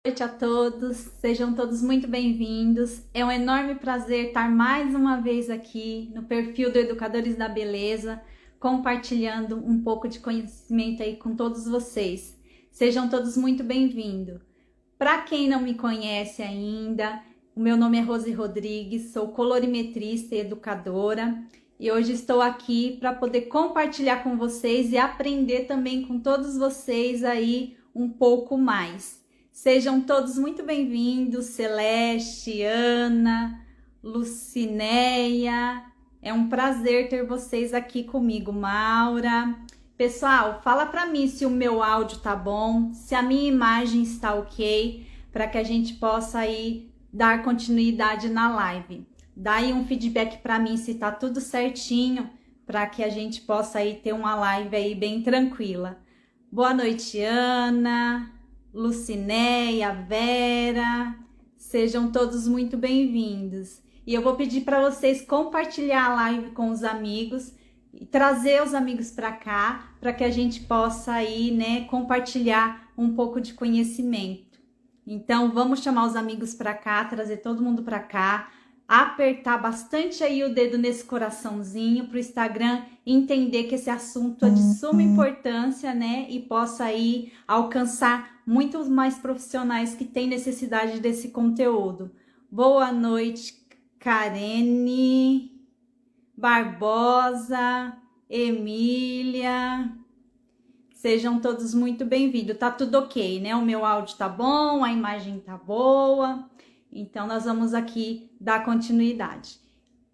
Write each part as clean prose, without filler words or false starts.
Noite a todos, sejam todos muito bem-vindos. É um enorme prazer estar mais uma vez aqui no perfil do Educadores da Beleza, compartilhando um pouco de conhecimento aí com todos vocês. Sejam todos muito bem-vindos. Para quem não me conhece ainda, o meu nome é Rose Rodrigues, sou colorimetrista e educadora e hoje estou aqui para poder compartilhar com vocês e aprender também com todos vocês aí um pouco mais. Sejam todos muito bem-vindos, Celeste, Ana, Lucinéia. É um prazer ter vocês aqui comigo, Maura. Pessoal, fala para mim se o meu áudio tá bom, se a minha imagem está ok, para que a gente possa aí dar continuidade na live. Dá aí um feedback para mim se tá tudo certinho, para que a gente possa aí ter uma live aí bem tranquila. Boa noite, Ana, Lucinéia, Vera, sejam todos muito bem-vindos. E eu vou pedir para vocês compartilhar a live com os amigos e trazer os amigos para cá, para que a gente possa aí, né, compartilhar um pouco de conhecimento. Então, vamos chamar os amigos para cá, trazer todo mundo para cá, apertar bastante aí o dedo nesse coraçãozinho para o Instagram entender que esse assunto é de suma importância, né, e possa aí alcançar muitos mais profissionais que têm necessidade desse conteúdo. Boa noite, Karene, Barbosa, Emília, sejam todos muito bem-vindos. Tá tudo ok, né? O meu áudio tá bom, a imagem tá boa. Então, nós vamos aqui dar continuidade.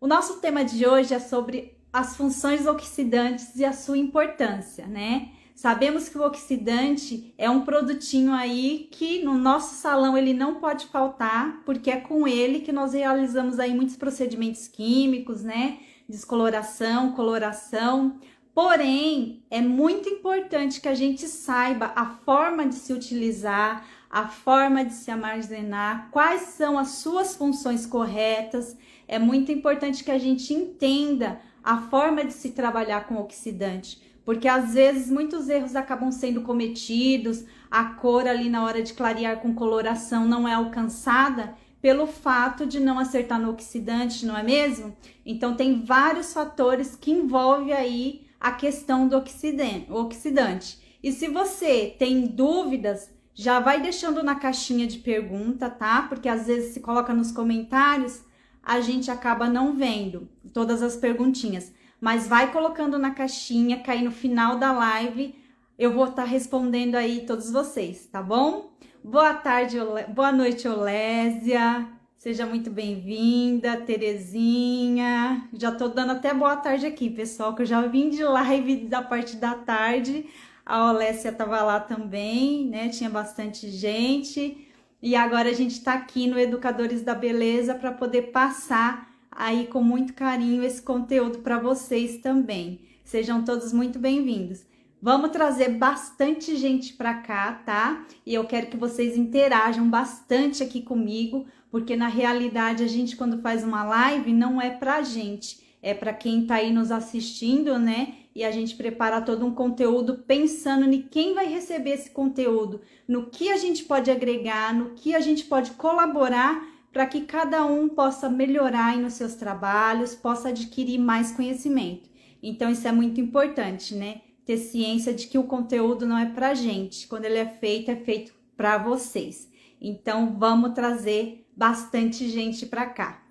O nosso tema de hoje é sobre as funções oxidantes e a sua importância, né? Sabemos que o oxidante é um produtinho aí que no nosso salão ele não pode faltar, porque é com ele que nós realizamos aí muitos procedimentos químicos, né? Descoloração, coloração. Porém, é muito importante que a gente saiba a forma de se utilizar, a forma de se armazenar, quais são as suas funções corretas. É muito importante que a gente entenda a forma de se trabalhar com oxidante, porque às vezes muitos erros acabam sendo cometidos, a cor ali na hora de clarear com coloração não é alcançada pelo fato de não acertar no oxidante, não é mesmo? Então tem vários fatores que envolvem aí a questão do oxidante. E se você tem dúvidas, já vai deixando na caixinha de pergunta, tá? Porque às vezes se coloca nos comentários, a gente acaba não vendo todas as perguntinhas. Mas vai colocando na caixinha, que aí no final da live eu vou estar respondendo aí todos vocês, tá bom? Boa tarde, boa noite, Olésia. Seja muito bem-vinda, Terezinha. Já tô dando até boa tarde aqui, pessoal, que eu já vim de live da parte da tarde. A Olésia estava lá também, né? Tinha bastante gente. E agora a gente está aqui no Educadores da Beleza para poder passar aí com muito carinho esse conteúdo para vocês também. Sejam todos muito bem-vindos. Vamos trazer bastante gente para cá, tá? E eu quero que vocês interajam bastante aqui comigo, porque na realidade a gente quando faz uma live não é pra gente, é para quem tá aí nos assistindo, né? E a gente prepara todo um conteúdo pensando em quem vai receber esse conteúdo, no que a gente pode agregar, no que a gente pode colaborar para que cada um possa melhorar aí nos seus trabalhos, possa adquirir mais conhecimento. Então isso é muito importante, né? Ter ciência de que o conteúdo não é pra gente, quando ele é feito para vocês. Então vamos trazer bastante gente para cá.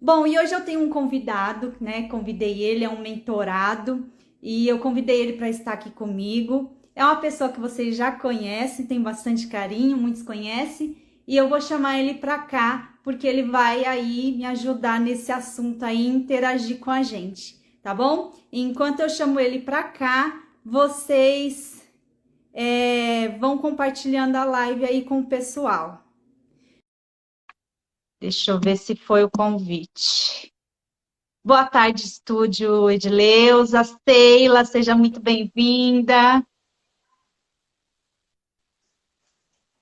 Bom, e hoje eu tenho um convidado, né? Convidei ele, é um mentorado, e eu convidei ele para estar aqui comigo. É uma pessoa que vocês já conhecem, tem bastante carinho, muitos conhecem, e eu vou chamar ele para cá, porque ele vai aí me ajudar nesse assunto aí, interagir com a gente, tá bom? E enquanto eu chamo ele para cá, vocês vão compartilhando a live aí com o pessoal. Deixa eu ver se foi o convite. Boa tarde, estúdio Edileuza, Sheila, seja muito bem-vinda.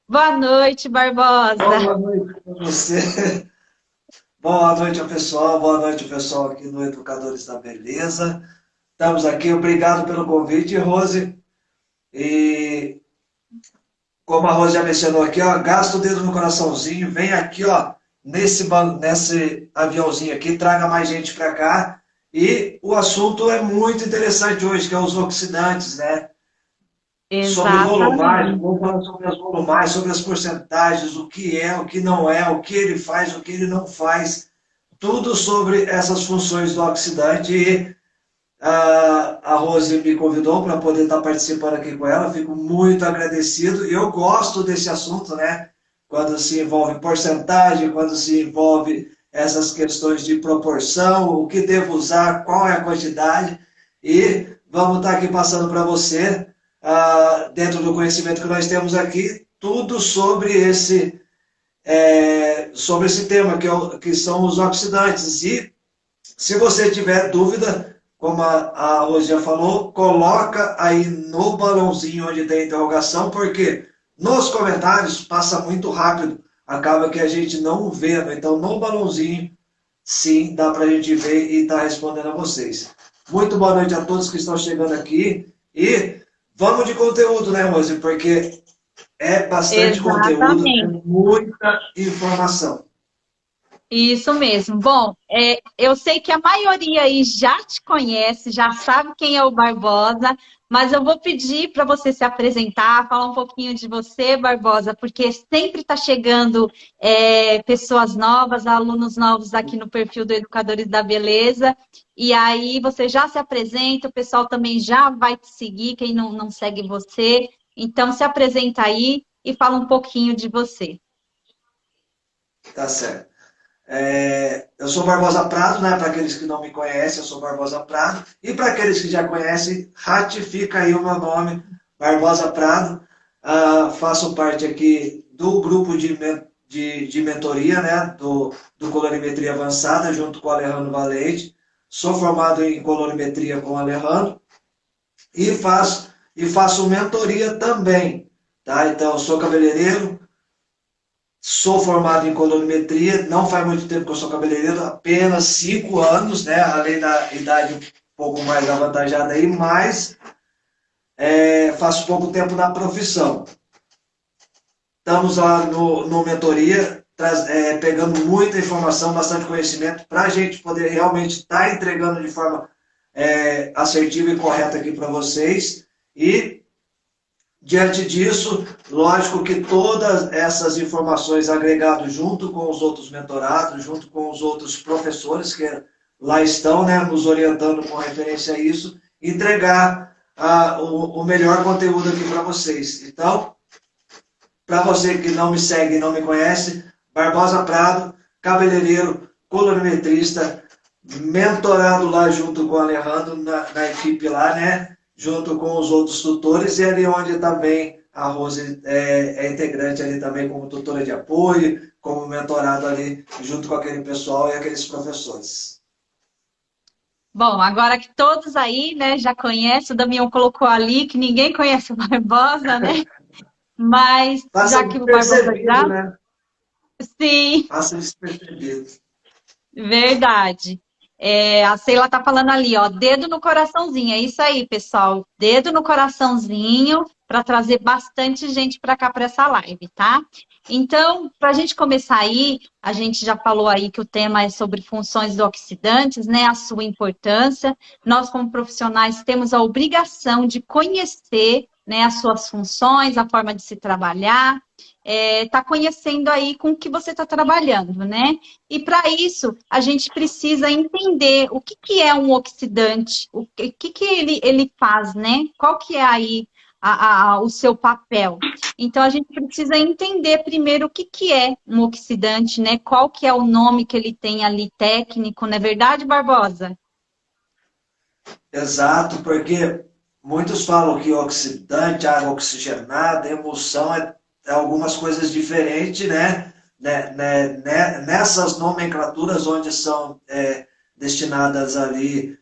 Boa noite, Barbosa. Boa noite para você. Boa noite ao pessoal, boa noite ao pessoal aqui no Educadores da Beleza. Estamos aqui, obrigado pelo convite, Rose. E como a Rose já mencionou aqui, ó, gasta o dedo no coraçãozinho, vem aqui, ó, nesse aviãozinho aqui, traga mais gente para cá. E o assunto é muito interessante hoje, que é os oxidantes, né? Sobre volumagem, Exatamente. vamos falar sobre as volumagens, sobre as porcentagens, o que é, o que não é, o que ele faz, o que ele não faz, tudo sobre essas funções do oxidante. E a Rose me convidou para poder estar participando aqui com ela, fico muito agradecido. Eu gosto desse assunto, né? Quando se envolve porcentagem, quando se envolve essas questões de proporção, o que devo usar, qual é a quantidade. E vamos estar aqui passando para você, dentro do conhecimento que nós temos aqui, tudo sobre esse tema, que são os oxidantes. E se você tiver dúvida, como a Rose já falou, coloca aí no balãozinho onde tem interrogação, porque nos comentários passa muito rápido, acaba que a gente não vê, né? Então no balãozinho, sim, dá para a gente ver e estar respondendo a vocês. Muito boa noite a todos que estão chegando aqui e vamos de conteúdo, né, Rose? Porque é bastante conteúdo, é Exatamente. muita informação. Isso mesmo. Bom, eu sei que a maioria aí já te conhece, já sabe quem é o Barbosa, mas eu vou pedir para você se apresentar, falar um pouquinho de você, Barbosa, porque sempre está chegando pessoas novas, alunos novos aqui no perfil do Educadores da Beleza, e aí você já se apresenta, o pessoal também já vai te seguir, quem não segue você. Então, se apresenta aí e fala um pouquinho de você. Tá certo. Eu sou Barbosa Prado, né? Para aqueles que não me conhecem, eu sou Barbosa Prado. E para aqueles que já conhecem, ratifica aí o meu nome, Barbosa Prado. Faço parte aqui do grupo de mentoria, né? Do Colorimetria Avançada, junto com o Alejandro Valente. Sou formado em colorimetria com o Alejandro e faço mentoria também, tá? Então, eu sou cabeleireiro. Sou formado em colorimetria, não faz muito tempo que eu sou cabeleireiro, apenas 5 anos, né? Além da idade um pouco mais avantajada aí, mas faço pouco tempo na profissão. Estamos lá no mentoria, pegando muita informação, bastante conhecimento, para a gente poder realmente estar entregando de forma assertiva e correta aqui para vocês. E diante disso, lógico que todas essas informações agregadas junto com os outros mentorados, junto com os outros professores que lá estão, né, nos orientando com referência a isso, entregar o melhor conteúdo aqui para vocês. Então, para você que não me segue e não me conhece, Barbosa Prado, cabeleireiro, colorimetrista, mentorado lá junto com o Alejandro, na equipe lá, né? Junto com os outros tutores, e ali onde também a Rose é integrante ali também como tutora de apoio, como mentorado ali, junto com aquele pessoal e aqueles professores. Bom, agora que todos aí, né, já conhecem, o Damião colocou ali que ninguém conhece o Barbosa, né? Mas Passa já que o Barbosa despercebido, já, né? sim, Passa despercebido. verdade. A Sheila tá falando ali, ó, dedo no coraçãozinho. É isso aí, pessoal. Dedo no coraçãozinho para trazer bastante gente para cá para essa live, tá? Então, para a gente começar aí, a gente já falou aí que o tema é sobre funções do oxidantes, né? A sua importância. Nós, como profissionais, temos a obrigação de conhecer, né, as suas funções, a forma de se trabalhar, tá conhecendo aí com o que você está trabalhando, né? E para isso, a gente precisa entender o que é um oxidante, o que ele faz, né? Qual que é aí o seu papel. Então, a gente precisa entender primeiro o que é um oxidante, né? Qual que é o nome que ele tem ali técnico, não é verdade, Barbosa? Exato, porque muitos falam que oxidante, água oxigenada, emulsão é algumas coisas diferentes, né? Nessas nomenclaturas onde são destinadas ali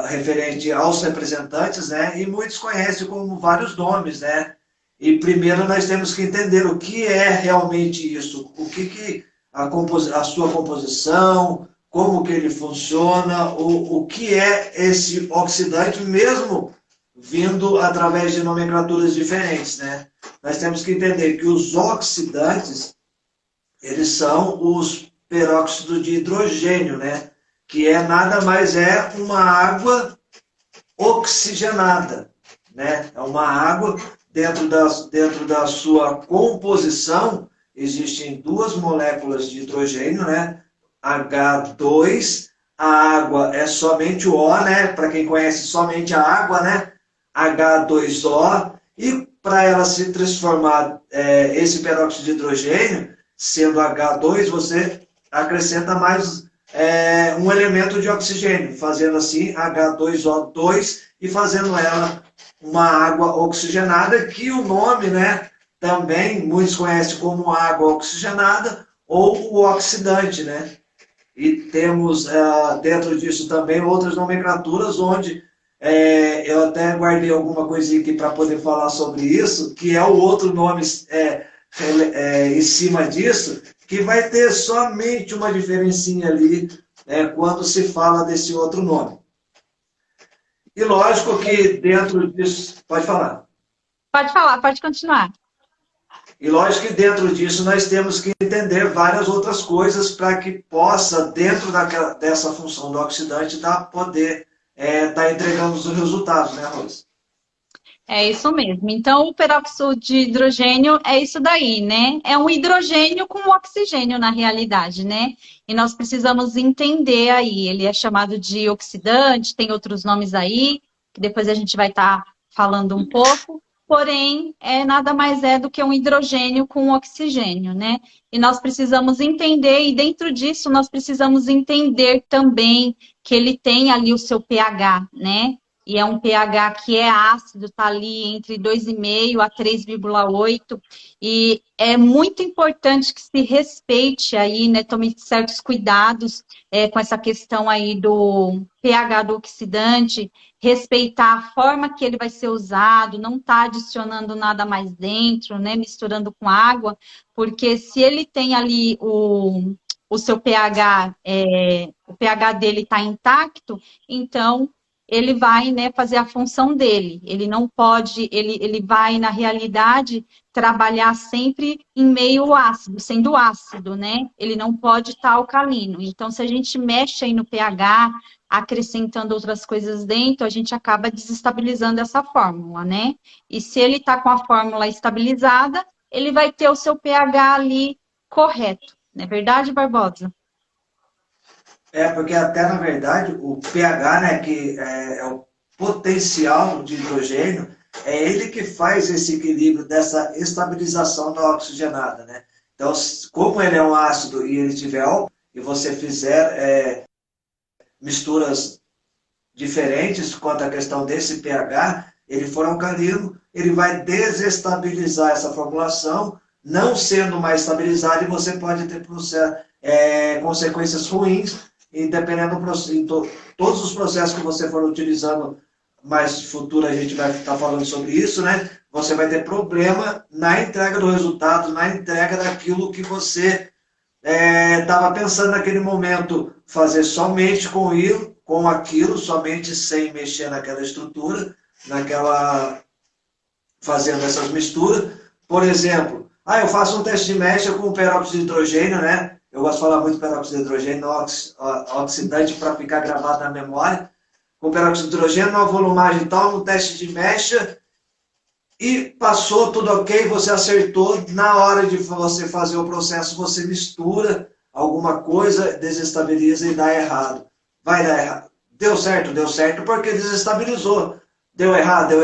referente aos representantes, né? E muitos conhecem como vários nomes, né? E primeiro nós temos que entender o que é realmente isso, que a sua composição, como que ele funciona, o que é esse oxidante, mesmo vindo através de nomenclaturas diferentes, né? nós temos que entender que os oxidantes, eles são os peróxidos de hidrogênio, né? Que é nada mais é uma água oxigenada, né? É uma água dentro da sua composição, existem duas moléculas de hidrogênio, né? H2, a água é somente o O, né? Para quem conhece somente a água, né? H2O, e para ela se transformar, esse peróxido de hidrogênio, sendo H2, você acrescenta mais um elemento de oxigênio, fazendo assim H2O2 e fazendo ela uma água oxigenada, que o nome, né, também muitos conhecem como água oxigenada ou o oxidante, né? E temos dentro disso também outras nomenclaturas, onde eu até guardei alguma coisinha aqui para poder falar sobre isso, que é o outro nome em cima disso, que vai ter somente uma diferencinha ali quando se fala desse outro nome. E lógico que dentro disso... Pode falar. Pode falar, pode continuar. E lógico que dentro disso nós temos que entender várias outras coisas para que possa, dentro dessa função do oxidante, poder estar entregando os resultados, né, Rosa? É isso mesmo. Então, o peróxido de hidrogênio é isso daí, né? É um hidrogênio com oxigênio na realidade, né? E nós precisamos entender aí. Ele é chamado de oxidante, tem outros nomes aí, que depois a gente vai estar falando um pouco. Porém, nada mais é do que um hidrogênio com oxigênio, né? E nós precisamos entender, e dentro disso nós precisamos entender também que ele tem ali o seu pH, né? E é um pH que é ácido, está ali entre 2,5 a 3,8. E é muito importante que se respeite aí, né? Tome certos cuidados com essa questão aí do pH do oxidante, respeitar a forma que ele vai ser usado, não tá adicionando nada mais dentro, né? Misturando com água, porque se ele tem ali o seu pH, o pH dele está intacto, então ele vai, né, fazer a função dele. Ele não pode, ele vai, na realidade, trabalhar sempre em meio ácido, sendo ácido, né? Ele não pode estar alcalino. Então, se a gente mexe aí no pH, acrescentando outras coisas dentro, a gente acaba desestabilizando essa fórmula, né? E se ele está com a fórmula estabilizada, ele vai ter o seu pH ali correto. Não é verdade, Barbosa? Porque até na verdade o pH, né, que é o potencial de hidrogênio, é ele que faz esse equilíbrio dessa estabilização da oxigenada, né? Então, como ele é um ácido e ele tiver álcool, e você fizer misturas diferentes quanto à questão desse pH, ele for alcalino, ele vai desestabilizar essa formulação, não sendo mais estabilizado, e você pode ter consequências ruins, e dependendo do todos os processos que você for utilizando, mais futuro a gente vai estar falando sobre isso, né? Você vai ter problema na entrega do resultado, na entrega daquilo que você estava pensando naquele momento, fazer somente com aquilo, somente sem mexer naquela estrutura, fazendo essas misturas. Por exemplo, eu faço um teste de mecha com peróxido de hidrogênio, né? Eu gosto de falar muito peróxido de hidrogênio, oxidante, para ficar gravado na memória. Com peróxido de hidrogênio, uma volumagem tal, no teste de mecha, e passou tudo ok, você acertou, na hora de você fazer o processo, você mistura alguma coisa, desestabiliza e dá errado. Vai dar errado. Deu certo porque desestabilizou. Deu errado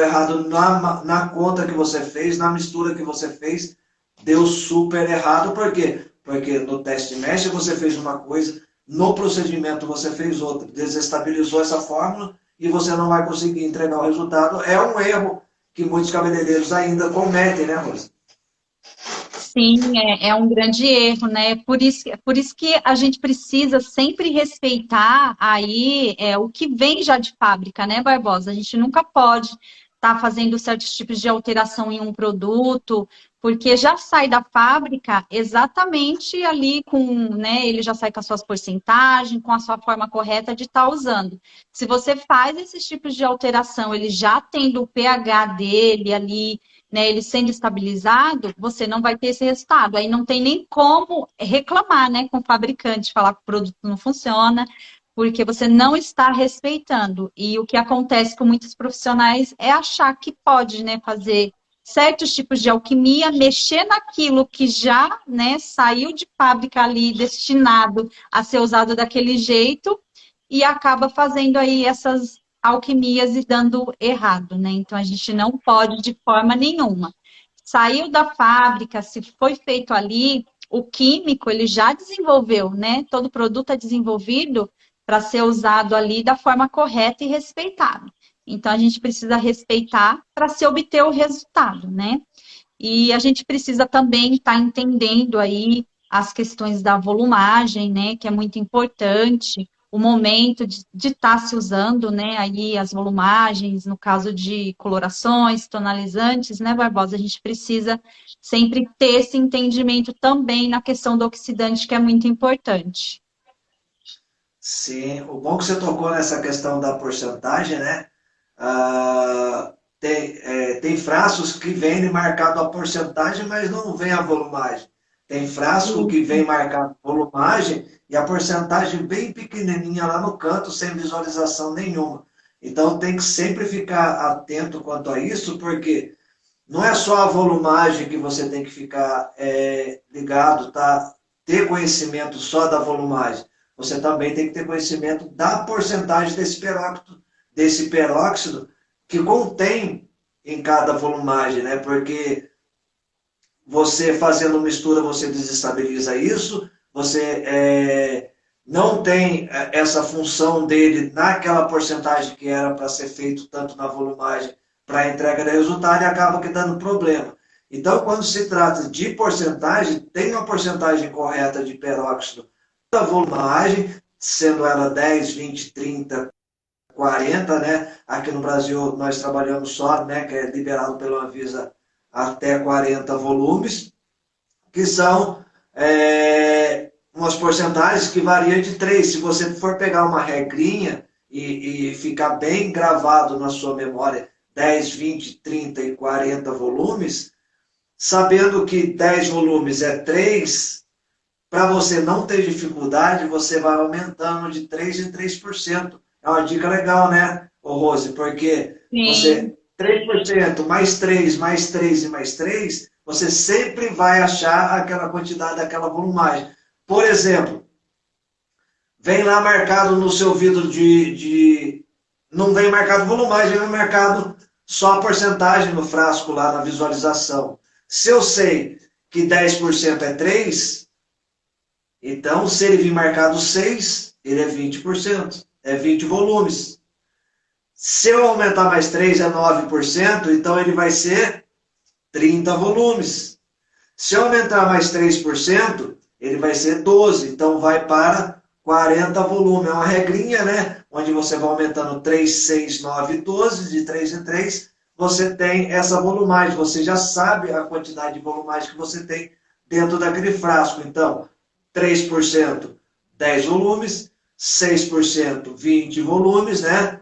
na conta que você fez, na mistura que você fez, deu super errado. Por quê? Porque no teste de mecha você fez uma coisa, no procedimento você fez outra, desestabilizou essa fórmula e você não vai conseguir entregar o resultado. É um erro que muitos cabeleireiros ainda cometem, né, Rosa? Sim, é um grande erro, né? Por isso que a gente precisa sempre respeitar aí o que vem já de fábrica, né, Barbosa? A gente nunca pode estar fazendo certos tipos de alteração em um produto, porque já sai da fábrica exatamente ali com, né? Ele já sai com as suas porcentagens, com a sua forma correta de estar usando. Se você faz esses tipos de alteração, ele já tendo o pH dele ali né, ele sendo estabilizado, você não vai ter esse resultado. Aí não tem nem como reclamar, né, com o fabricante, falar que o produto não funciona, porque você não está respeitando. E o que acontece com muitos profissionais é achar que pode, né, fazer certos tipos de alquimia, mexer naquilo que já, né, saiu de fábrica ali, destinado a ser usado daquele jeito, e acaba fazendo aí essas alquimias e dando errado, né? Então a gente não pode de forma nenhuma. Saiu da fábrica, se foi feito ali, o químico ele já desenvolveu, né? Todo produto é desenvolvido para ser usado ali da forma correta e respeitada. Então a gente precisa respeitar para se obter o resultado, né? E a gente precisa também estar entendendo aí as questões da volumagem, né, que é muito importante, o momento de estar se usando, né, aí as volumagens, no caso de colorações, tonalizantes, né, Barbosa, a gente precisa sempre ter esse entendimento também na questão do oxidante, que é muito importante. Sim, o bom que você tocou nessa questão da porcentagem, né? Tem frascos que vêm marcado a porcentagem, mas não vem a volumagem. Tem frasco que vem marcado a volumagem e a porcentagem bem pequenininha lá no canto, sem visualização nenhuma. Então tem que sempre ficar atento quanto a isso, porque não é só a volumagem que você tem que ficar ligado, tá? Ter conhecimento só da volumagem. Você também tem que ter conhecimento da porcentagem desse peróxido que contém em cada volumagem, né? Porque você fazendo mistura, você desestabiliza isso, você não tem essa função dele naquela porcentagem que era para ser feito tanto na volumagem para a entrega do resultado e acaba que dando problema. Então, quando se trata de porcentagem, tem uma porcentagem correta de peróxido da volumagem, sendo ela 10, 20, 30, 40, né? Aqui no Brasil nós trabalhamos só, né, que é liberado pela Anvisa até 40 volumes, que são umas porcentagens que variam de 3. Se você for pegar uma regrinha e ficar bem gravado na sua memória 10, 20, 30 e 40 volumes, sabendo que 10 volumes é 3, para você não ter dificuldade, você vai aumentando de 3 em 3%. É uma dica legal, né, ô Rose? Porque Sim. você, 3% mais 3, mais 3 e mais 3, você sempre vai achar aquela quantidade daquela volumagem. Por exemplo, vem lá marcado no seu vidro não vem marcado volumagem, vem marcado só a porcentagem no frasco lá na visualização. Se eu sei que 10% é 3, então se ele vir marcado 6, ele é 20%, é 20 volumes. Se eu aumentar mais 3 é 9%, então ele vai ser 30 volumes. Se eu aumentar mais 3%, ele vai ser 12, então vai para 40 volumes. É uma regrinha, né? Onde você vai aumentando 3, 6, 9, 12, de 3 em 3, você tem essa volumagem. Você já sabe a quantidade de volumagem que você tem dentro daquele frasco. Então, 3%, 10 volumes, 6%, 20 volumes, né?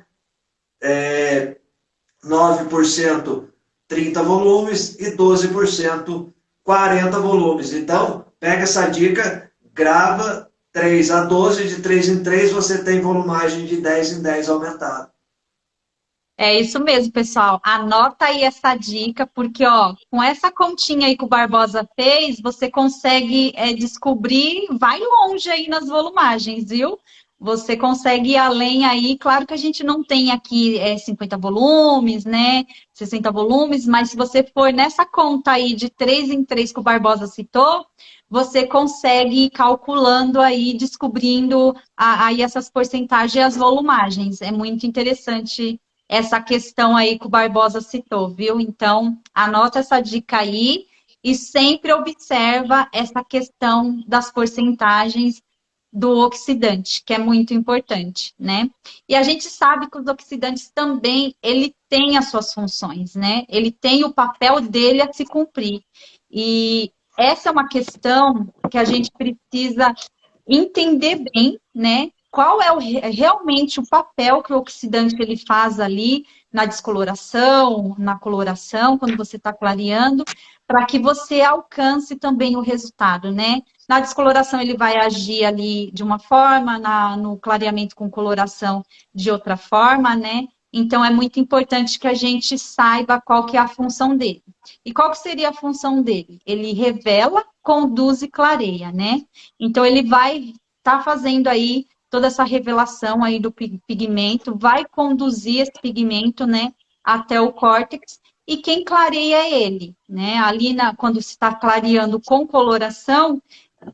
9%, 30 volumes e 12%, 40 volumes. Então, pega essa dica, grava 3 a 12, de 3 em 3 você tem volumagem de 10 em 10 aumentada. É isso mesmo, pessoal. Anota aí essa dica, porque ó, com essa continha aí que o Barbosa fez, você consegue descobrir, vai longe aí nas volumagens, viu? Você consegue ir além aí. Claro que a gente não tem aqui 50 volumes, né? 60 volumes, mas se você for nessa conta aí de 3 em 3 que o Barbosa citou, você consegue ir calculando aí, descobrindo aí essas porcentagens e as volumagens. É muito interessante essa questão aí que o Barbosa citou, viu? Então, anota essa dica aí e sempre observa essa questão das porcentagens do oxidante, que é muito importante, né? E a gente sabe que os oxidantes também, ele tem as suas funções, né? Ele tem o papel dele a se cumprir. E essa é uma questão que a gente precisa entender bem, né? Qual é realmente o papel que o oxidante ele faz ali na descoloração, na coloração, quando você está clareando, para que você alcance também o resultado, né? Na descoloração ele vai agir ali de uma forma, no clareamento com coloração de outra forma, né? Então é muito importante que a gente saiba qual que é a função dele. E qual que seria a função dele? Ele revela, conduz e clareia, né? Então ele vai estar fazendo aí toda essa revelação aí do pigmento, vai conduzir esse pigmento, né, até o córtex, e quem clareia é ele, né? Ali quando se está clareando com coloração,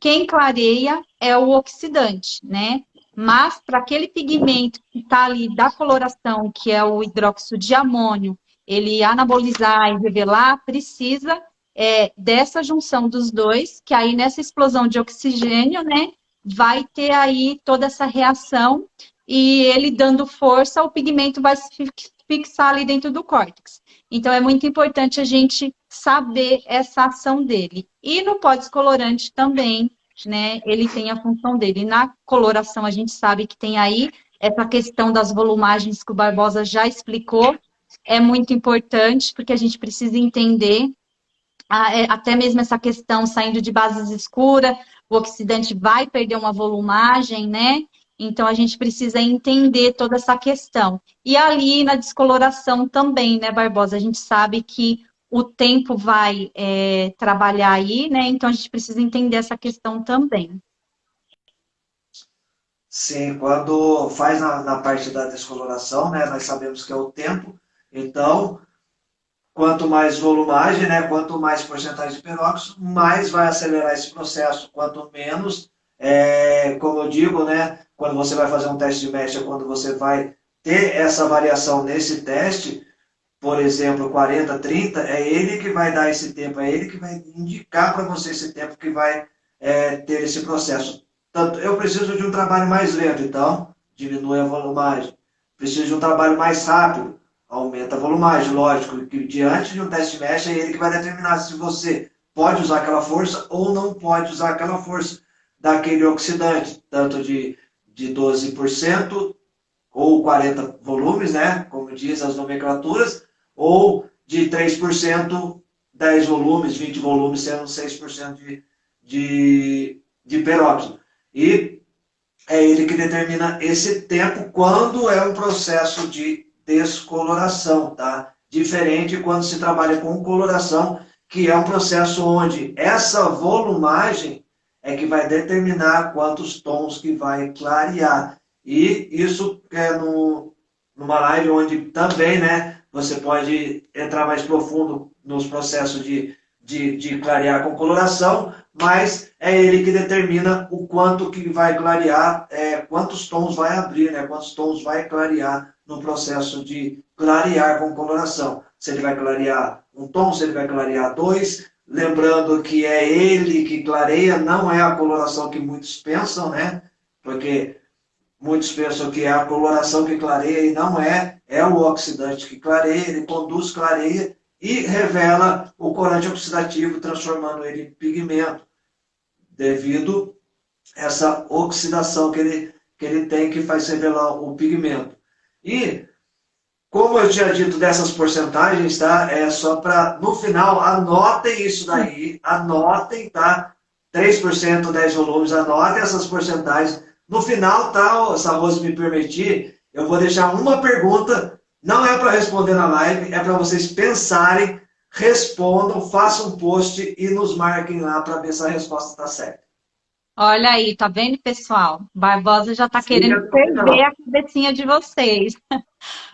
quem clareia é o oxidante, né? Mas para aquele pigmento que está ali da coloração, que é o hidróxido de amônio, ele anabolizar e revelar, precisa dessa junção dos dois, que aí nessa explosão de oxigênio, né, vai ter aí toda essa reação e ele dando força, o pigmento vai se fixar ali dentro do córtex. Então, é muito importante a gente saber essa ação dele. E no pó descolorante também, né, ele tem a função dele. Na coloração, a gente sabe que tem aí essa questão das volumagens que o Barbosa já explicou. É muito importante, porque a gente precisa entender até mesmo essa questão saindo de bases escuras, o oxidante vai perder uma volumagem, né? Então, a gente precisa entender toda essa questão. E ali na descoloração também, né, Barbosa? A gente sabe que o tempo vai trabalhar aí, né? Então, a gente precisa entender essa questão também. Sim, quando faz na parte da descoloração, né, nós sabemos que é o tempo, então, quanto mais volumagem, né, quanto mais porcentagem de peróxido, mais vai acelerar esse processo. Quanto menos, como eu digo, né, quando você vai fazer um teste de mecha, quando você vai ter essa variação nesse teste, por exemplo, 40, 30, é ele que vai dar esse tempo, é ele que vai indicar para você esse tempo que vai ter esse processo. Tanto, eu preciso de um trabalho mais lento, então diminui a volumagem. Preciso de um trabalho mais rápido, aumenta a volumagem. Lógico que diante de um teste mesh é ele que vai determinar se você pode usar aquela força ou não pode usar aquela força daquele oxidante, tanto de 12% ou 40 volumes, né, como diz as nomenclaturas, ou de 3%, 10 volumes, 20 volumes, sendo 6% de peróxido. E é ele que determina esse tempo quando é um processo de descoloração, tá? Diferente quando se trabalha com coloração, que é um processo onde essa volumagem é que vai determinar quantos tons que vai clarear. E isso é numa live onde também, né, você pode entrar mais profundo nos processos de clarear com coloração, mas é ele que determina o quanto que vai clarear, quantos tons vai abrir, né, quantos tons vai clarear no processo de clarear com coloração. Se ele vai clarear um tom, se ele vai clarear dois, lembrando que é ele que clareia, não é a coloração que muitos pensam, né, porque muitos pensam que é a coloração que clareia e não é, é o oxidante que clareia, ele conduz, clareia e revela o corante oxidativo, transformando ele em pigmento, devido a essa oxidação que ele tem, que faz revelar o pigmento. E, como eu tinha dito dessas porcentagens, tá? É só para, no final, anotem isso daí, anotem, tá? 3%, 10 volumes, anotem essas porcentagens. No final, tá, se a Rose me permitir, eu vou deixar uma pergunta, não é para responder na live, é para vocês pensarem, respondam, façam um post e nos marquem lá para ver se a resposta está certa. Olha aí, tá vendo, pessoal? Barbosa já tá querendo perder a cabecinha de vocês.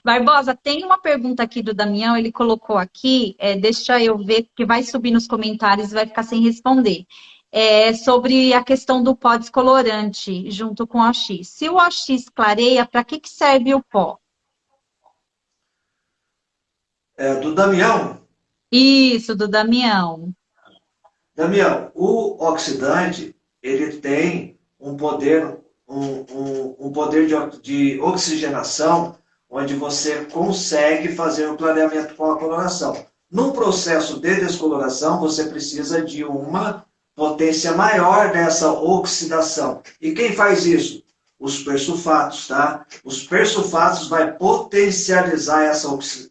Barbosa, tem uma pergunta aqui do Damião, ele colocou aqui, deixa eu ver, que vai subir nos comentários e vai ficar sem responder. Sobre a questão do pó descolorante junto com o OX. Se o OX clareia, para que serve o pó? Do Damião? Isso, do Damião. Damião, o oxidante, ele tem um poder, um poder de oxigenação, onde você consegue fazer o clareamento com a coloração. Num processo de descoloração, você precisa de uma potência maior dessa oxidação. E quem faz isso? os persulfatos, tá? Os persulfatos vai potencializar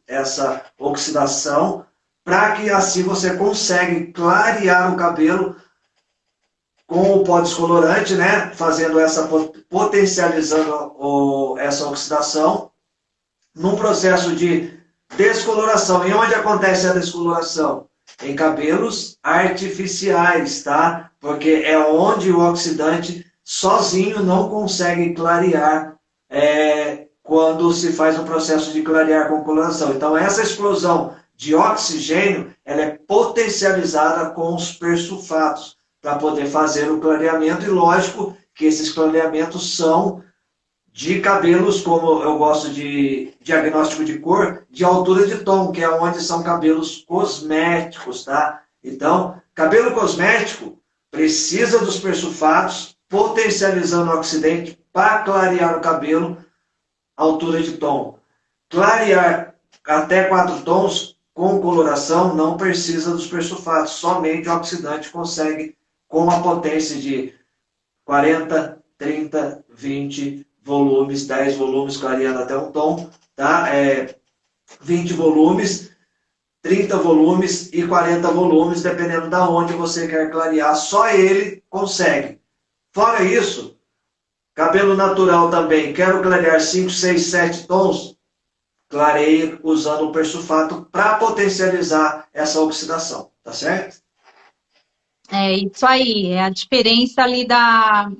essa oxidação para que assim você consegue clarear o cabelo com o pó descolorante, né? Fazendo potencializando essa oxidação num processo de descoloração. E onde acontece a descoloração? Em cabelos artificiais, tá? Porque é onde o oxidante sozinho não consegue clarear quando se faz o processo de clarear com coloração. Então, essa explosão de oxigênio, ela é potencializada com os persulfatos para poder fazer o clareamento. E lógico que esses clareamentos são de cabelos, como eu gosto de diagnóstico de cor, de altura de tom, que é onde são cabelos cosméticos, tá? Então, cabelo cosmético precisa dos persulfatos, potencializando o oxidante para clarear o cabelo, altura de tom. Clarear até 4 tons com coloração não precisa dos persulfatos, somente o oxidante consegue com a potência de 40, 30, 20 volumes, 10 volumes, clareando até um tom, tá? 20 volumes, 30 volumes e 40 volumes, dependendo da onde você quer clarear, só ele consegue. Fora isso, cabelo natural também, quero clarear 5, 6, 7 tons, clareie usando o persulfato para potencializar essa oxidação, tá certo? É isso aí, é a diferença ali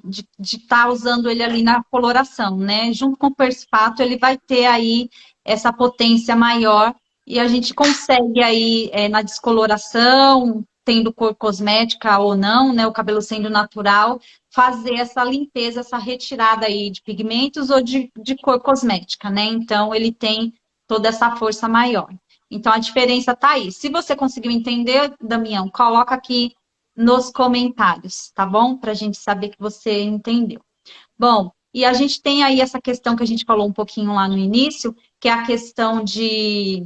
de estar usando ele ali na coloração, né? Junto com o perspato, ele vai ter aí essa potência maior e a gente consegue aí na descoloração, tendo cor cosmética ou não, né? O cabelo sendo natural, fazer essa limpeza, essa retirada aí de pigmentos ou de cor cosmética, né? Então, ele tem toda essa força maior. Então, a diferença tá aí. Se você conseguiu entender, Damião, coloca aqui nos comentários, tá bom? Para a gente saber que você entendeu. Bom, e a gente tem aí essa questão que a gente falou um pouquinho lá no início, que é a questão de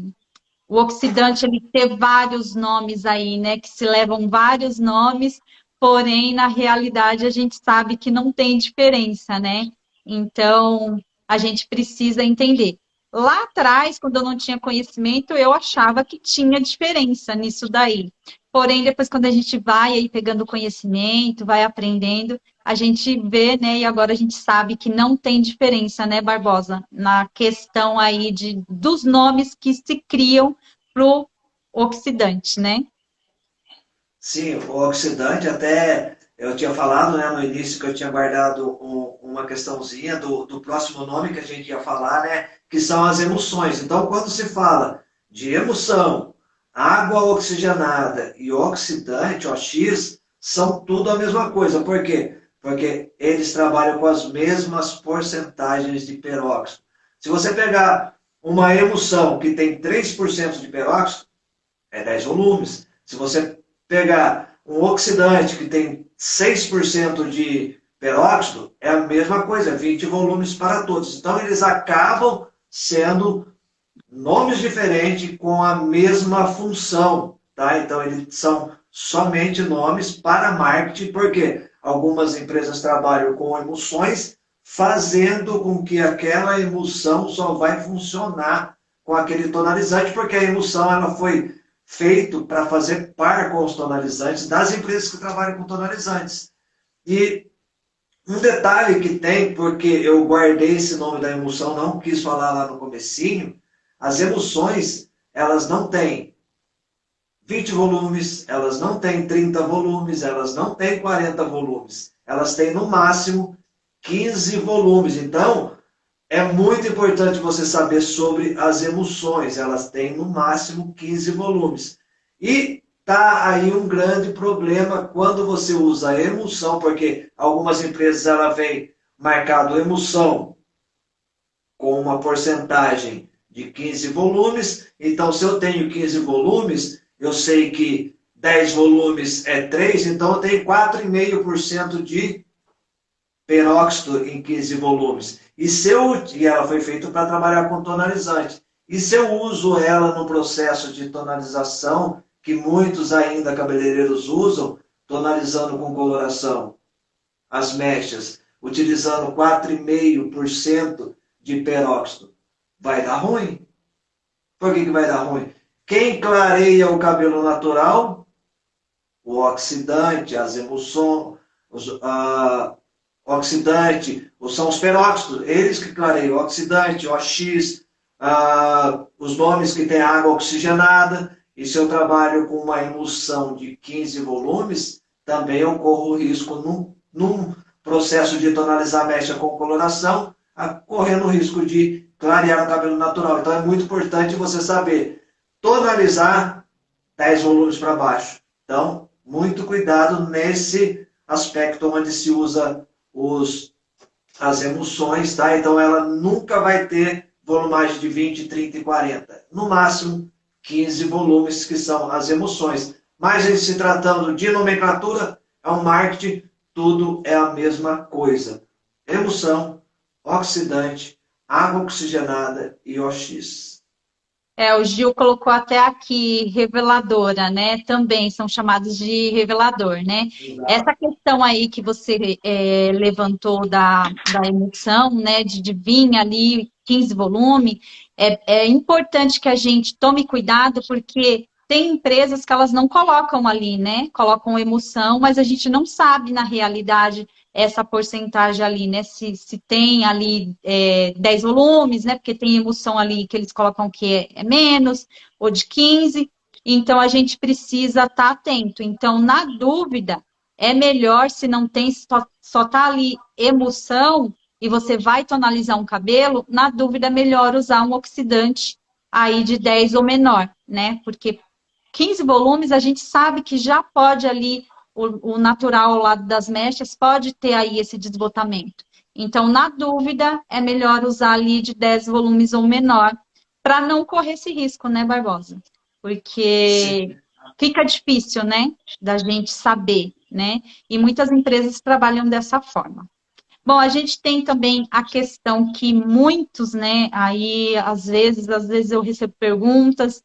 o oxidante ele ter vários nomes aí, né? Que se levam vários nomes, porém, na realidade, a gente sabe que não tem diferença, né? Então, a gente precisa entender. Lá atrás, quando eu não tinha conhecimento, eu achava que tinha diferença nisso daí. Porém, depois, quando a gente vai aí pegando conhecimento, vai aprendendo, a gente vê, né? E agora a gente sabe que não tem diferença, né, Barbosa? Na questão aí dos nomes que se criam pro oxidante, né? Sim, o oxidante até eu tinha falado, né, no início que eu tinha guardado uma questãozinha do próximo nome que a gente ia falar, né, que são as emulsões. Então, quando se fala de emulsão, água oxigenada e oxidante, OX, são tudo a mesma coisa. Por quê? Porque eles trabalham com as mesmas porcentagens de peróxido. Se você pegar uma emulsão que tem 3% de peróxido, é 10 volumes. Se você pegar um oxidante que tem 6% de peróxido, é a mesma coisa, 20 volumes para todos. Então, eles acabam sendo nomes diferentes com a mesma função, tá? Então, eles são somente nomes para marketing, porque algumas empresas trabalham com emulsões, fazendo com que aquela emulsão só vai funcionar com aquele tonalizante, porque a emulsão ela foi feito para fazer par com os tonalizantes das empresas que trabalham com tonalizantes. E um detalhe que tem, porque eu guardei esse nome da emulsão, não quis falar lá no comecinho, as emulsões, elas não têm 20 volumes, elas não têm 30 volumes, elas não têm 40 volumes. Elas têm no máximo 15 volumes. Então, é muito importante você saber sobre as emulsões. Elas têm no máximo 15 volumes. E tá aí um grande problema quando você usa a emulsão, porque algumas empresas ela vem marcado emulsão com uma porcentagem de 15 volumes. Então, se eu tenho 15 volumes, eu sei que 10 volumes é 3, então eu tenho 4,5% de peróxido em 15 volumes. E ela foi feita para trabalhar com tonalizante. E se eu uso ela no processo de tonalização, que muitos ainda cabeleireiros usam, tonalizando com coloração, as mechas, utilizando 4,5% de peróxido. Vai dar ruim. Por que vai dar ruim? Quem clareia o cabelo natural? O oxidante, as emulsões, oxidante, são os peróxidos, eles que clareiam, oxidante, OX, os nomes que tem água oxigenada, e se eu trabalho com uma emulsão de 15 volumes, também eu corro o risco, num processo de tonalizar a mecha com coloração, correndo o risco de clarear o cabelo natural. Então é muito importante você saber tonalizar 10 volumes para baixo. Então, muito cuidado nesse aspecto onde se usa as emulsões, tá? Então ela nunca vai ter volumagem de 20, 30 e 40. No máximo 15 volumes, que são as emulsões. Mas em se tratando de nomenclatura, é um marketing, tudo é a mesma coisa. Emulsão, oxidante, água oxigenada e OX. O Gil colocou até aqui reveladora, né? Também são chamados de revelador, né? Essa questão aí que você levantou da emulsão, né? De vir ali 15 volume, é importante que a gente tome cuidado, porque tem empresas que elas não colocam ali, né? Colocam emulsão, mas a gente não sabe na realidade essa porcentagem ali, né? Se tem ali 10 volumes, né? Porque tem emulsão ali que eles colocam que é menos, ou de 15. Então, a gente precisa estar atento. Então, na dúvida, é melhor, se não tem, só tá ali emulsão, e você vai tonalizar um cabelo, na dúvida é melhor usar um oxidante aí de 10 ou menor, né? Porque 15 volumes a gente sabe que já pode ali o natural lá das mechas pode ter aí esse desbotamento. Então, na dúvida, é melhor usar ali de 10 volumes ou menor, para não correr esse risco, né, Barbosa? Porque Sim. fica difícil, né, da gente saber, né? E muitas empresas trabalham dessa forma. Bom, a gente tem também a questão que muitos, né, aí às vezes eu recebo perguntas,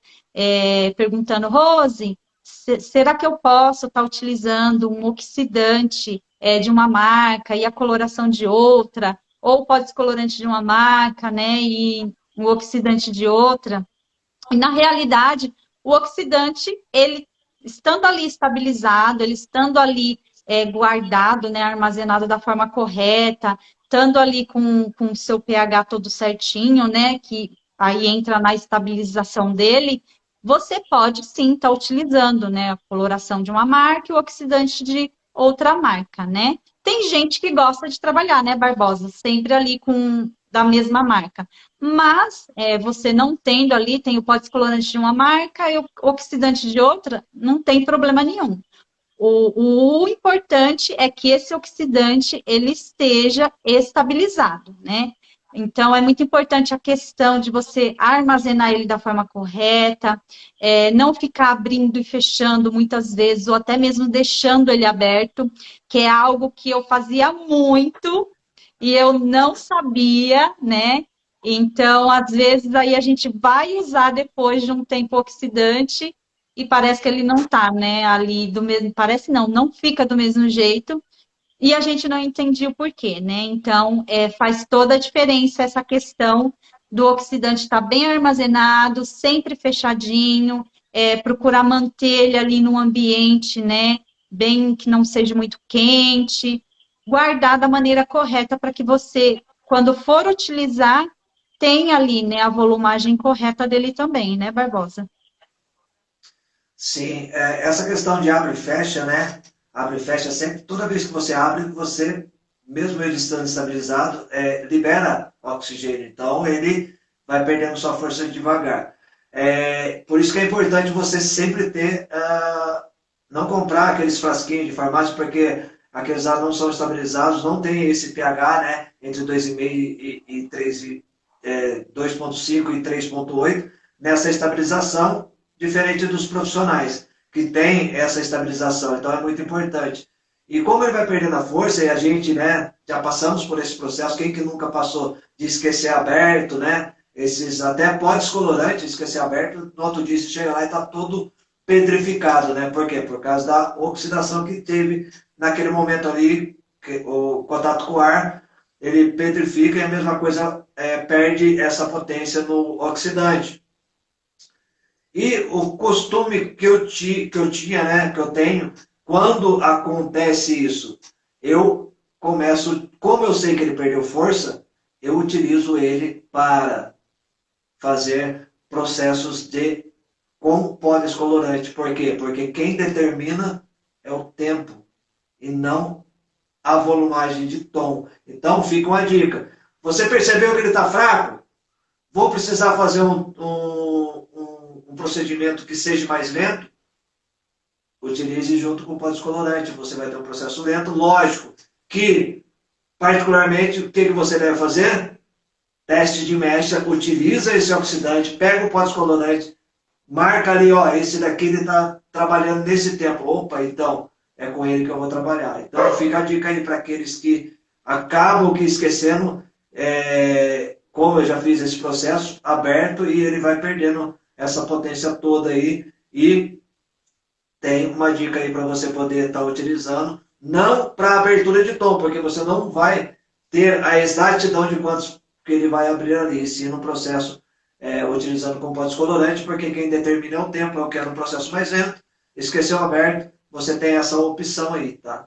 perguntando, Rose, será que eu posso estar utilizando um oxidante de uma marca e a coloração de outra? Ou pode descolorante de uma marca, né, e o oxidante de outra? E na realidade, o oxidante, ele estando ali estabilizado, ele estando ali guardado, né, armazenado da forma correta, estando ali com o seu pH todo certinho, né, que aí entra na estabilização dele, você pode sim estar utilizando, né, a coloração de uma marca e o oxidante de outra marca, né? Tem gente que gosta de trabalhar, né, Barbosa, sempre ali com da mesma marca. Mas você não tendo ali, tem o pó descolorante de uma marca e o oxidante de outra, não tem problema nenhum. O importante é que esse oxidante ele esteja estabilizado, né? Então, é muito importante a questão de você armazenar ele da forma correta, não ficar abrindo e fechando muitas vezes, ou até mesmo deixando ele aberto, que é algo que eu fazia muito e eu não sabia, né? Então, às vezes, aí a gente vai usar depois de um tempo oxidante e parece que ele não tá, né, ali do mesmo, parece não fica do mesmo jeito, e a gente não entendia o porquê, né? Então, faz toda a diferença essa questão do oxidante estar bem armazenado, sempre fechadinho, procurar manter ele ali num ambiente, né, bem que não seja muito quente, guardar da maneira correta para que você, quando for utilizar, tenha ali, né, a volumagem correta dele também, né, Barbosa? Sim, essa questão de abre e fecha, né? Abre e fecha sempre, toda vez que você abre, você, mesmo ele estando estabilizado, libera oxigênio. Então, ele vai perdendo sua força devagar. Por isso que é importante você sempre ter, não comprar aqueles frasquinhos de farmácia, porque aqueles lá não são estabilizados, não tem esse pH, né? Entre 2,5 e 3, 2,5 e 3,8, nessa estabilização, diferente dos profissionais, que tem essa estabilização. Então é muito importante. E como ele vai perdendo a força, e a gente, né, já passamos por esse processo, quem que nunca passou de esquecer aberto, né? Esses até pó descolorante, esquecer aberto, no outro dia você chega lá e está todo pedrificado, né? Por quê? Por causa da oxidação que teve naquele momento ali, o contato com o ar, ele petrifica e a mesma coisa perde essa potência no oxidante. E o costume que eu tinha, né, que eu tenho, quando acontece isso, eu começo, como eu sei que ele perdeu força, eu utilizo ele para fazer processos com pó-descolorante. Por quê? Porque quem determina é o tempo e não a volumagem de tom. Então, fica uma dica. Você percebeu que ele está fraco? Vou precisar fazer um procedimento que seja mais lento? Utilize junto com o pó-descolorante. Você vai ter um processo lento. Lógico que, particularmente, o que você deve fazer? Teste de mecha, utiliza esse oxidante, pega o pó-descolorante, marca ali, ó, esse daqui ele está trabalhando nesse tempo. Opa, então é com ele que eu vou trabalhar. Então fica a dica aí para aqueles que acabam que esquecendo, como eu já fiz esse processo aberto e ele vai perdendo essa potência toda aí. E tem uma dica aí para você poder estar utilizando, não para abertura de tom, porque você não vai ter a exatidão de quantos que ele vai abrir ali, sim no processo utilizando composto descolorante, porque quem determina é o tempo, eu quero um processo mais lento, esqueceu aberto, você tem essa opção aí, tá?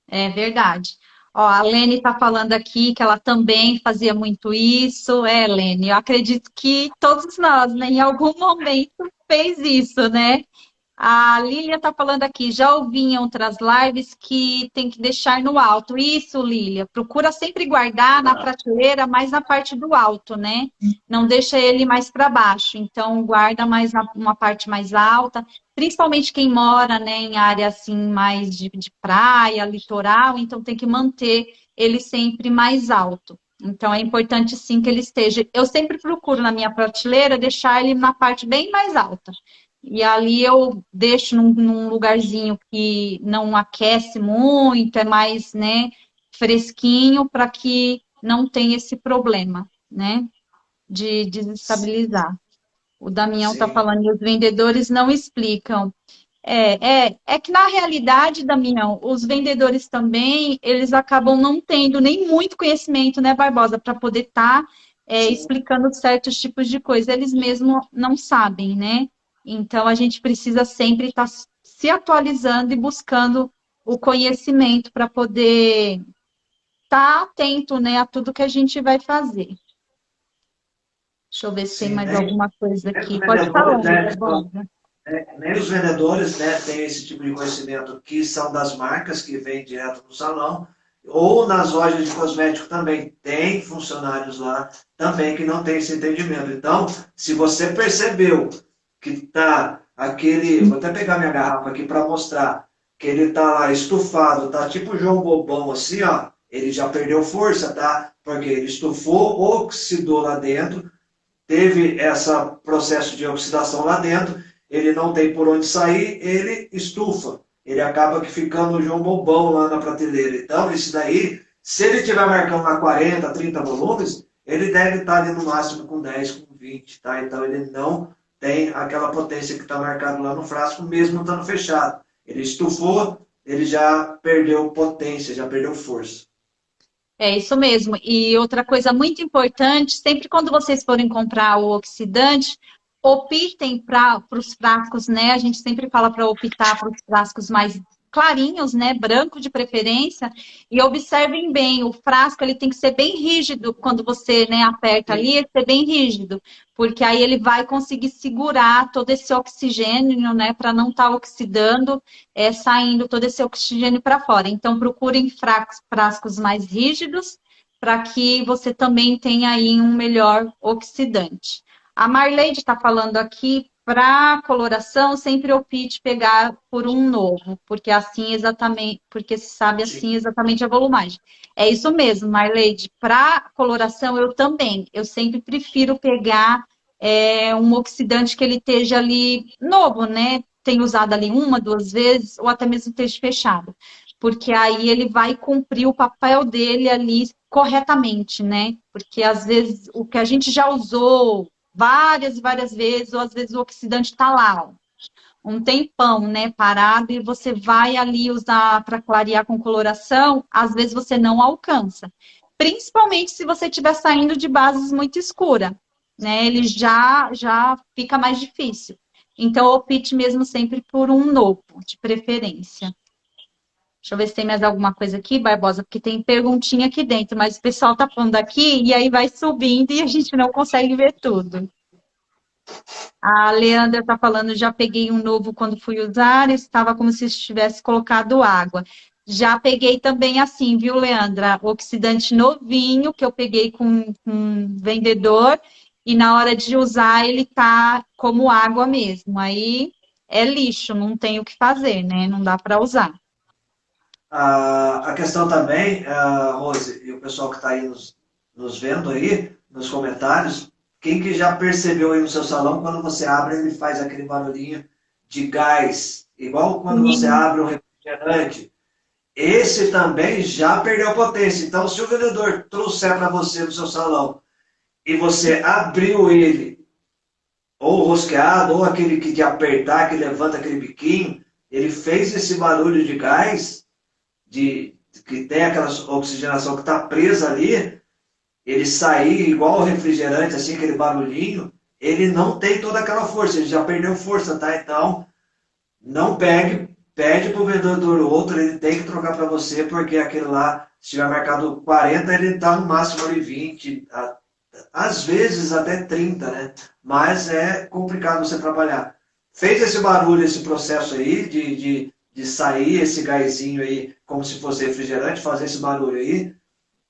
É verdade. Ó, a Lene está falando aqui que ela também fazia muito isso. É, Lene, eu acredito que todos nós, né, em algum momento fez isso, né? A Lília está falando aqui, já ouvi em outras lives que tem que deixar no alto. Isso, Lília, procura sempre guardar na prateleira, mais na parte do alto, né? Não deixa ele mais para baixo. Então, guarda mais uma parte mais alta, principalmente quem mora, né, em área assim mais de praia, litoral, então tem que manter ele sempre mais alto. Então, é importante sim que ele esteja. Eu sempre procuro na minha prateleira deixar ele na parte bem mais alta. E ali eu deixo num lugarzinho que não aquece muito, é mais, né, fresquinho, para que não tenha esse problema, né, de desestabilizar. O Damião está Sim, falando, e os vendedores não explicam. É que na realidade, Damião, os vendedores também, eles acabam não tendo nem muito conhecimento, né, Barbosa, para poder estar sim. explicando certos tipos de coisa. Eles mesmos não sabem, né? Então, a gente precisa sempre estar se atualizando e buscando o conhecimento para poder estar atento, né, a tudo que a gente vai fazer. Deixa eu ver se tem Sim, mais nem alguma coisa os aqui. Pode falar, vendedores, né? Barbosa. Nem os vendedores, né, têm esse tipo de conhecimento que são das marcas que vêm direto no salão, ou nas lojas de cosmético também tem funcionários lá também que não tem esse entendimento. Então, se você percebeu que está aquele, vou até pegar minha garrafa aqui para mostrar, que ele está lá estufado, tá tipo João Bobão assim, ó, ele já perdeu força, tá? Porque ele estufou, oxidou lá dentro, teve esse processo de oxidação lá dentro, ele não tem por onde sair, ele estufa. Ele acaba que ficando o João Bobão lá na prateleira. Então, isso daí, se ele estiver marcando lá 40, 30 volumes, ele deve estar ali no máximo com 10, com 20, tá? Então, ele não tem aquela potência que está marcado lá no frasco, mesmo estando fechado. Ele estufou, ele já perdeu potência, já perdeu força. É isso mesmo. E outra coisa muito importante, sempre quando vocês forem comprar o oxidante, optem para os frascos, né? A gente sempre fala para optar para os frascos mais clarinhos, né? Branco de preferência. E observem bem, o frasco ele tem que ser bem rígido quando você, né, aperta Sim, ali, ele ser bem rígido, porque aí ele vai conseguir segurar todo esse oxigênio, né, para não estar oxidando saindo todo esse oxigênio para fora. Então, procurem frascos mais rígidos para que você também tenha aí um melhor oxidante. A Marleide está falando aqui, para coloração, sempre opte pegar por um novo, porque assim exatamente, porque se sabe sim. assim exatamente a volumagem. É isso mesmo, Marleide. Para coloração, eu também. Eu sempre prefiro pegar um oxidante que ele esteja ali novo, né? Tem usado ali uma, duas vezes, ou até mesmo esteja fechado. Porque aí ele vai cumprir o papel dele ali corretamente, né? Porque às vezes o que a gente já usou várias e várias vezes, ou às vezes o oxidante está lá, ó. um tempão, né, parado, e você vai ali usar para clarear com coloração, às vezes você não alcança. Principalmente se você estiver saindo de bases muito escuras, né? Ele já fica mais difícil. Então, opte mesmo sempre por um novo, de preferência. Deixa eu ver se tem mais alguma coisa aqui, Barbosa, porque tem perguntinha aqui dentro, mas o pessoal tá pondo aqui e aí vai subindo e a gente não consegue ver tudo. A Leandra está falando, já peguei um novo quando fui usar, estava como se tivesse colocado água. Já peguei também assim, viu, Leandra? Oxidante novinho que eu peguei com um vendedor e na hora de usar ele tá como água mesmo. Aí é lixo, não tem o que fazer, né? Não dá para usar. A questão também, Rose, e o pessoal que está aí nos vendo aí, nos comentários, quem que já percebeu aí no seu salão, quando você abre, ele faz aquele barulhinho de gás, igual quando você Sim. abre um refrigerante. Esse também já perdeu potência. Então, se o vendedor trouxer para você no seu salão e você abriu ele, ou rosqueado, ou aquele que de apertar, que levanta aquele biquinho, ele fez esse barulho de gás, que tem aquela oxigenação que está presa ali, ele sair igual o refrigerante, assim, aquele barulhinho, ele não tem toda aquela força, ele já perdeu força, tá? Então, não pegue, pede para o vendedor outro, ele tem que trocar para você, porque aquele lá, se tiver marcado 40, ele está no máximo ali 20, às vezes até 30, né? Mas é complicado você trabalhar. Fez esse barulho, esse processo aí de sair esse gásinho aí, como se fosse refrigerante, fazer esse barulho aí,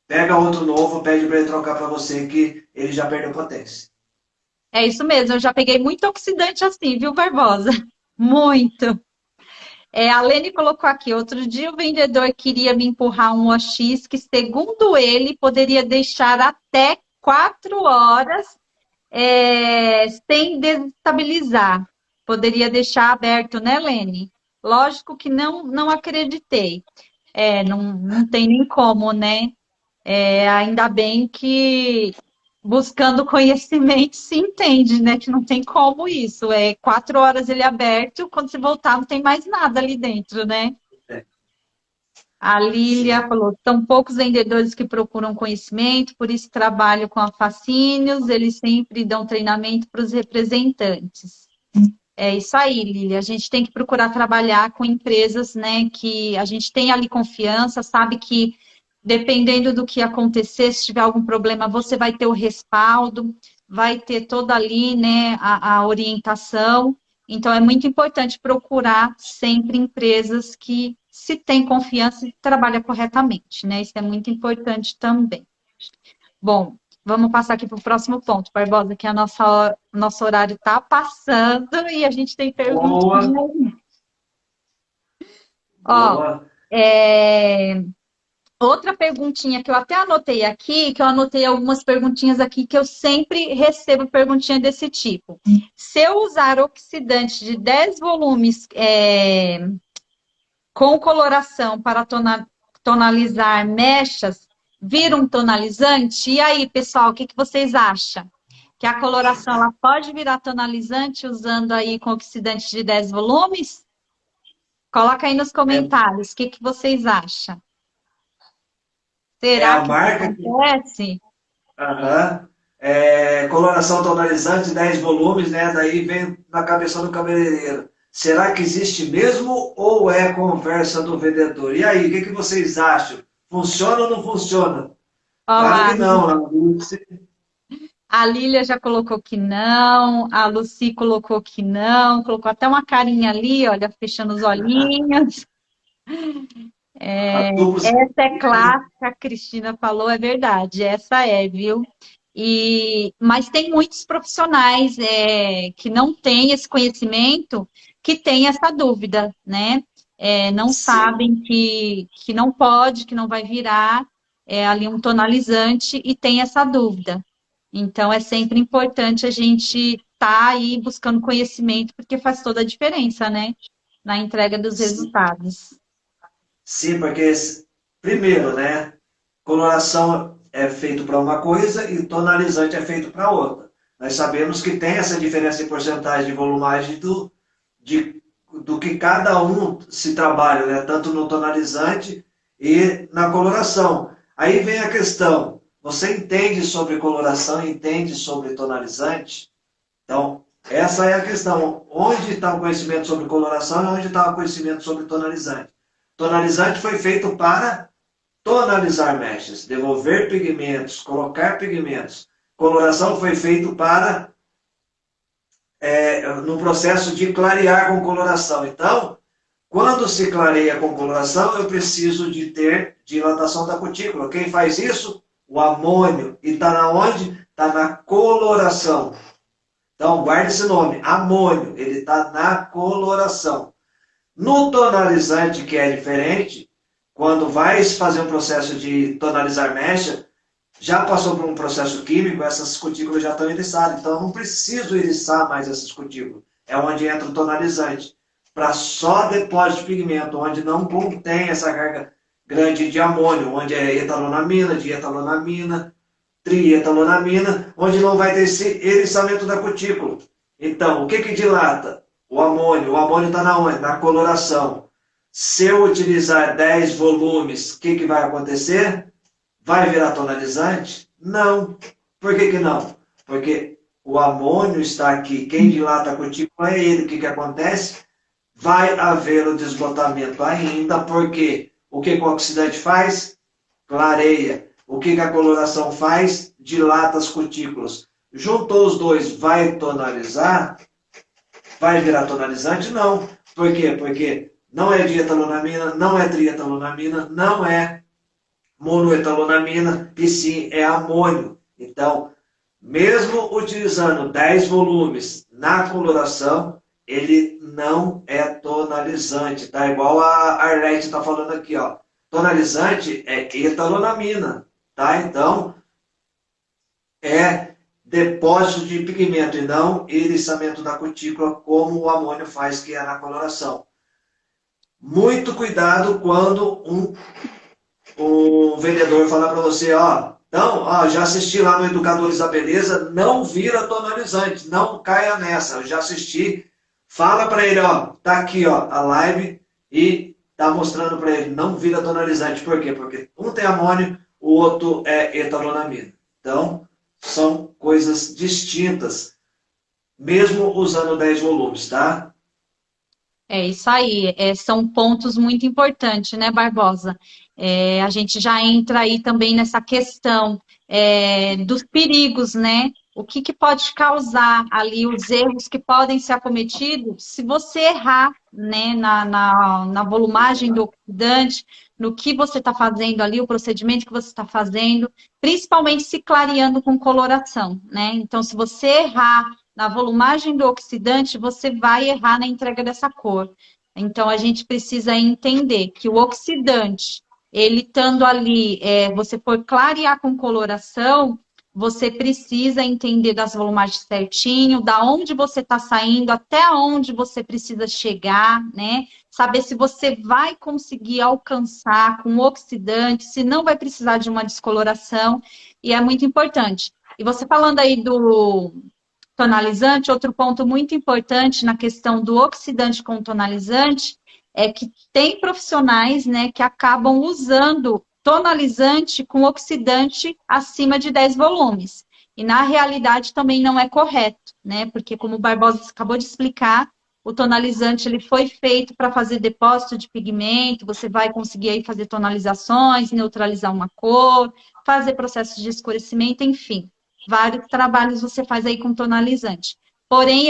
pega outro novo, pede para ele trocar para você que ele já perdeu potência. É isso mesmo, eu já peguei muito oxidante assim, viu, Barbosa? Muito. A Lene colocou aqui, outro dia o vendedor queria me empurrar um OX que, segundo ele, poderia deixar até 4 horas sem desestabilizar. Poderia deixar aberto, né, Lene? Lógico que não acreditei. Não tem nem como, né? Ainda bem que buscando conhecimento se entende, né? Que não tem como isso. 4 horas ele aberto, quando você voltar não tem mais nada ali dentro, né? É, A Lília sim. falou, são poucos vendedores que procuram conhecimento, por isso trabalho com a Fascínios, eles sempre dão treinamento para os representantes. É isso aí, Lília. A gente tem que procurar trabalhar com empresas, né, que a gente tem ali confiança, sabe que dependendo do que acontecer, se tiver algum problema, você vai ter o respaldo, vai ter toda ali, né, a orientação. Então, é muito importante procurar sempre empresas que se tem confiança e trabalha corretamente, né? Isso é muito importante também. Bom, vamos passar aqui para o próximo ponto, Barbosa, que nosso horário está passando e a gente tem Boa, perguntinha. Ó, boa. é, outra perguntinha que eu até anotei aqui, que eu anotei algumas perguntinhas aqui que eu sempre recebo perguntinha desse tipo. Se eu usar oxidante de 10 volumes com coloração para tonalizar mechas, vira um tonalizante? E aí, pessoal, o que vocês acham? Que a coloração ela pode virar tonalizante usando aí com oxidante de 10 volumes? Coloca aí nos É, comentários, o que vocês acham? é Será a que isso marca que. acontece? Aham. É, coloração tonalizante, 10 volumes, né? Daí vem na cabeça do cabeleireiro. Será que existe mesmo ou é conversa do vendedor? E aí, o que vocês acham? Funciona ou não funciona? Olha Claro lá, que não, né? a Lília já colocou que não, a Lucy colocou que não, colocou até uma carinha ali, olha, fechando os olhinhos. A duplo Essa é sentido. clássica, a Cristina falou, é verdade, essa é, viu? Mas tem muitos profissionais que não têm esse conhecimento, que têm essa dúvida, né? Não Sim. sabem que não pode, que não vai virar ali um tonalizante e tem essa dúvida. Então, é sempre importante a gente estar aí buscando conhecimento, porque faz toda a diferença, né? Na entrega dos Sim, resultados. sim, porque, primeiro, né? Coloração é feito para uma coisa e tonalizante é feito para outra. Nós sabemos que tem essa diferença em porcentagem de volumagem de do que cada um se trabalha, né? Tanto no tonalizante e na coloração. Aí vem a questão, você entende sobre coloração, entende sobre tonalizante? Então, essa é a questão. Onde está o conhecimento sobre coloração e onde está o conhecimento sobre tonalizante? Tonalizante foi feito para tonalizar mechas, devolver pigmentos, colocar pigmentos. Coloração foi feito para no processo de clarear com coloração. Então, quando se clareia com coloração, eu preciso de ter dilatação da cutícula. Quem faz isso? O amônio. E está na onde? Está na coloração. Então, guarde esse nome, amônio. Ele está na coloração. No tonalizante, que é diferente, quando vai fazer um processo de tonalizar mecha, já passou por um processo químico, essas cutículas já estão eriçadas. Então, eu não preciso eriçar mais essas cutículas. É onde entra o tonalizante. Para só depósito de pigmento, onde não contém essa carga grande de amônio, onde é etalonamina, dietalonamina, trietalonamina, onde não vai ter esse eriçamento da cutícula. Então, o que dilata? O amônio. O amônio está na onde? Na coloração. Se eu utilizar 10 volumes, o que vai acontecer? Vai virar tonalizante? Não. Por que não? Porque o amônio está aqui. Quem dilata a cutícula é ele. O que acontece? Vai haver o desbotamento ainda, porque o que o oxidante faz? Clareia. O que a coloração faz? Dilata as cutículas. Juntou os dois, vai tonalizar? Vai virar tonalizante? Não. Por quê? Porque não é dietalonamina, não é trietalonamina, não é monoetalonamina, e sim é amônio. Então, mesmo utilizando 10 volumes na coloração, ele não é tonalizante, tá? Igual a Arlete está falando aqui, ó. Tonalizante é etalonamina, tá? Então, é depósito de pigmento e não eriçamento da cutícula, como o amônio faz, que é na coloração. Muito cuidado quando um vendedor falar para você, ó, então, ó, já assisti lá no Educadores da Beleza, não vira tonalizante, não caia nessa, eu já assisti. Fala para ele, ó, tá aqui, ó, a live e tá mostrando para ele, não vira tonalizante. Por quê? Porque um tem amônio, o outro é etalonamina. Então, são coisas distintas, mesmo usando 10 volumes, tá? É isso aí, são pontos muito importantes, né, Barbosa? A gente já entra aí também nessa questão dos perigos, né? O que pode causar ali os erros que podem ser acometidos se você errar, né, na volumagem do oxidante, no que você está fazendo ali, o procedimento que você está fazendo, principalmente se clareando com coloração, né? Então, se você errar na volumagem do oxidante, você vai errar na entrega dessa cor. Então, a gente precisa entender que o oxidante, ele estando ali, você for clarear com coloração, você precisa entender das volumagens certinho, da onde você está saindo, até onde você precisa chegar, né? Saber se você vai conseguir alcançar com o oxidante, se não vai precisar de uma descoloração, e é muito importante. E você falando aí do tonalizante, outro ponto muito importante na questão do oxidante com tonalizante é que tem profissionais, né, que acabam usando tonalizante com oxidante acima de 10 volumes. E na realidade também não é correto, né? Porque como o Barbosa acabou de explicar, o tonalizante ele foi feito para fazer depósito de pigmento, você vai conseguir aí fazer tonalizações, neutralizar uma cor, fazer processos de escurecimento, enfim. Vários trabalhos você faz aí com tonalizante. Porém,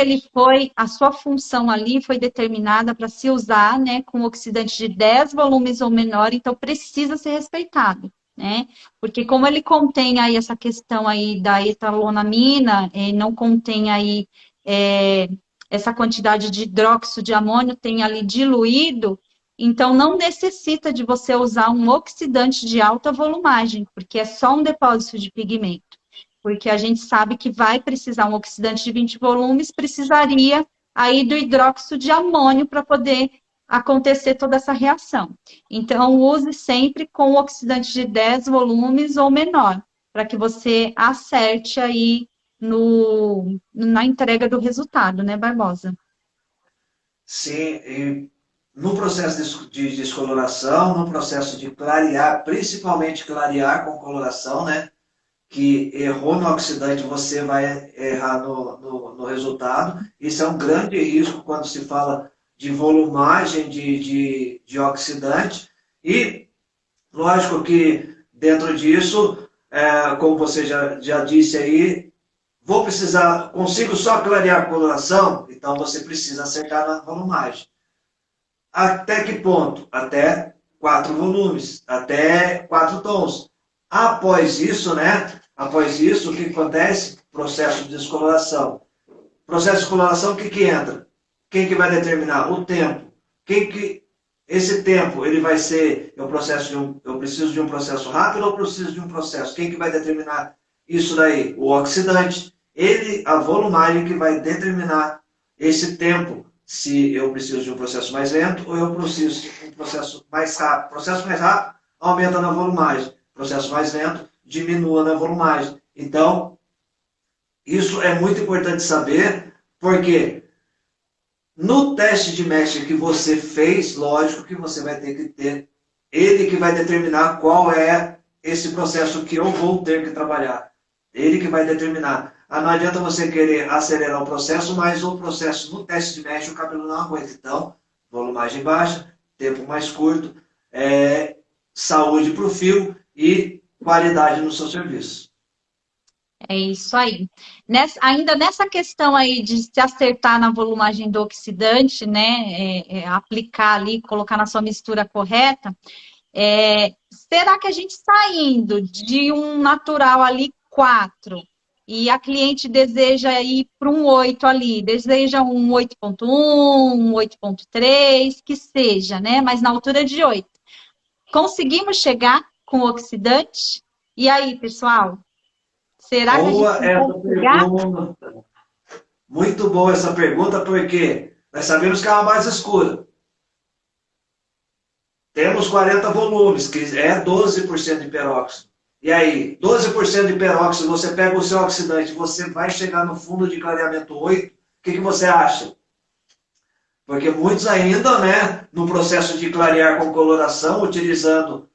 a sua função ali foi determinada para se usar, né, com oxidante de 10 volumes ou menor, então precisa ser respeitado, né? Porque como ele contém aí essa questão aí da etalonamina, não contém aí essa quantidade de hidróxido de amônio, tem ali diluído, então não necessita de você usar um oxidante de alta volumagem, porque é só um depósito de pigmento. Porque a gente sabe que vai precisar um oxidante de 20 volumes, precisaria aí do hidróxido de amônio para poder acontecer toda essa reação. Então, use sempre com oxidante de 10 volumes ou menor, para que você acerte aí na entrega do resultado, né, Barbosa? Sim, e no processo de descoloração, no processo de clarear, principalmente clarear com coloração, né? Que errou no oxidante, você vai errar no resultado. Isso é um grande risco quando se fala de volumagem de oxidante. E, lógico que dentro disso, como você já disse aí, vou precisar, consigo só clarear a coloração? Então você precisa acertar na volumagem. Até que ponto? Até 4 volumes, até 4 tons. Após isso, né? Após isso, o que acontece? Processo de descoloração. Processo de descoloração, o que que entra? Quem que vai determinar? O tempo. Quem que esse tempo ele vai ser eu preciso de um processo rápido ou preciso de um processo? Quem que vai determinar isso daí? O oxidante. Ele, a volumagem que vai determinar esse tempo se eu preciso de um processo mais lento ou eu preciso de um processo mais rápido. Processo mais rápido aumenta na volumagem. Processo mais lento diminua na volumagem. Então, isso é muito importante saber, porque no teste de mecha que você fez, lógico que você vai ter que ter ele que vai determinar qual é esse processo que eu vou ter que trabalhar. Ele que vai determinar. Não adianta você querer acelerar o processo, mas o processo no teste de mecha o cabelo não aguenta. Então, volumagem baixa, tempo mais curto, saúde para o fio e qualidade no seu serviço. É isso aí. Ainda nessa questão aí de se acertar na volumagem do oxidante, né? Aplicar ali, colocar na sua mistura correta. Será que a gente saindo de um natural ali 4 e a cliente deseja ir para um 8 ali, deseja um 8.1, um 8.3, que seja, né? Mas na altura de 8. Conseguimos chegar com o oxidante? E aí, pessoal? Será que a gente Boa essa consegue chegar? pergunta. Muito boa essa pergunta, porque nós sabemos que é uma base escura. Temos 40 volumes, que é 12% de peróxido. E aí, 12% de peróxido, você pega o seu oxidante, você vai chegar no fundo de clareamento 8, o que você acha? Porque muitos ainda, né, no processo de clarear com coloração, utilizando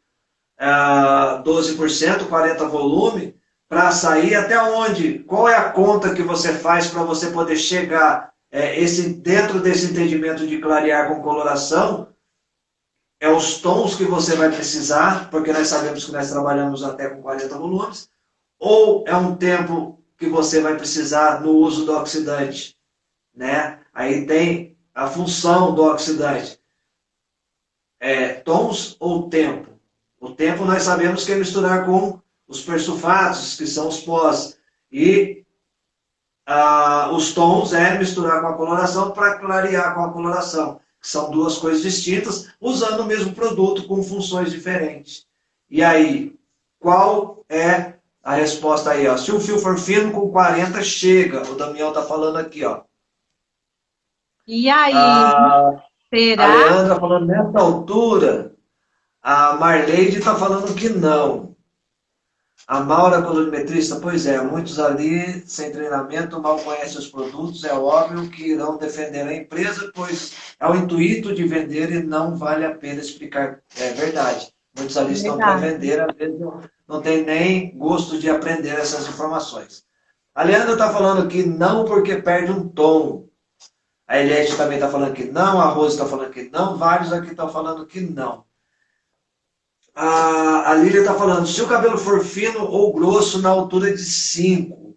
12%, 40 volume, para sair até onde? Qual é a conta que você faz para você poder chegar dentro desse entendimento de clarear com coloração? É os tons que você vai precisar, porque nós sabemos que nós trabalhamos até com 40 volumes, ou é um tempo que você vai precisar no uso do oxidante, né? Aí tem a função do oxidante. Tons ou tempo? O tempo nós sabemos que é misturar com os persulfatos, que são os pós, e os tons é misturar com a coloração para clarear com a coloração. São duas coisas distintas, usando o mesmo produto com funções diferentes. E aí, qual é a resposta aí? Ó? Se o fio for fino, com 40 chega. O Damião está falando aqui. Ó. E aí, A será? Leandra falando nessa altura, a Marleide está falando que não. A Maura, colorimetrista, pois é, muitos ali, sem treinamento, mal conhecem os produtos, é óbvio que irão defender a empresa, pois é o intuito de vender e não vale a pena explicar. É verdade. Muitos ali estão para vender, às vezes não tem nem gosto de aprender essas informações. A Leandra está falando que não porque perde um tom. A Eliette também está falando que não, a Rose está falando que não, vários aqui estão falando que não. A Lília está falando, se o cabelo for fino ou grosso na altura de 5.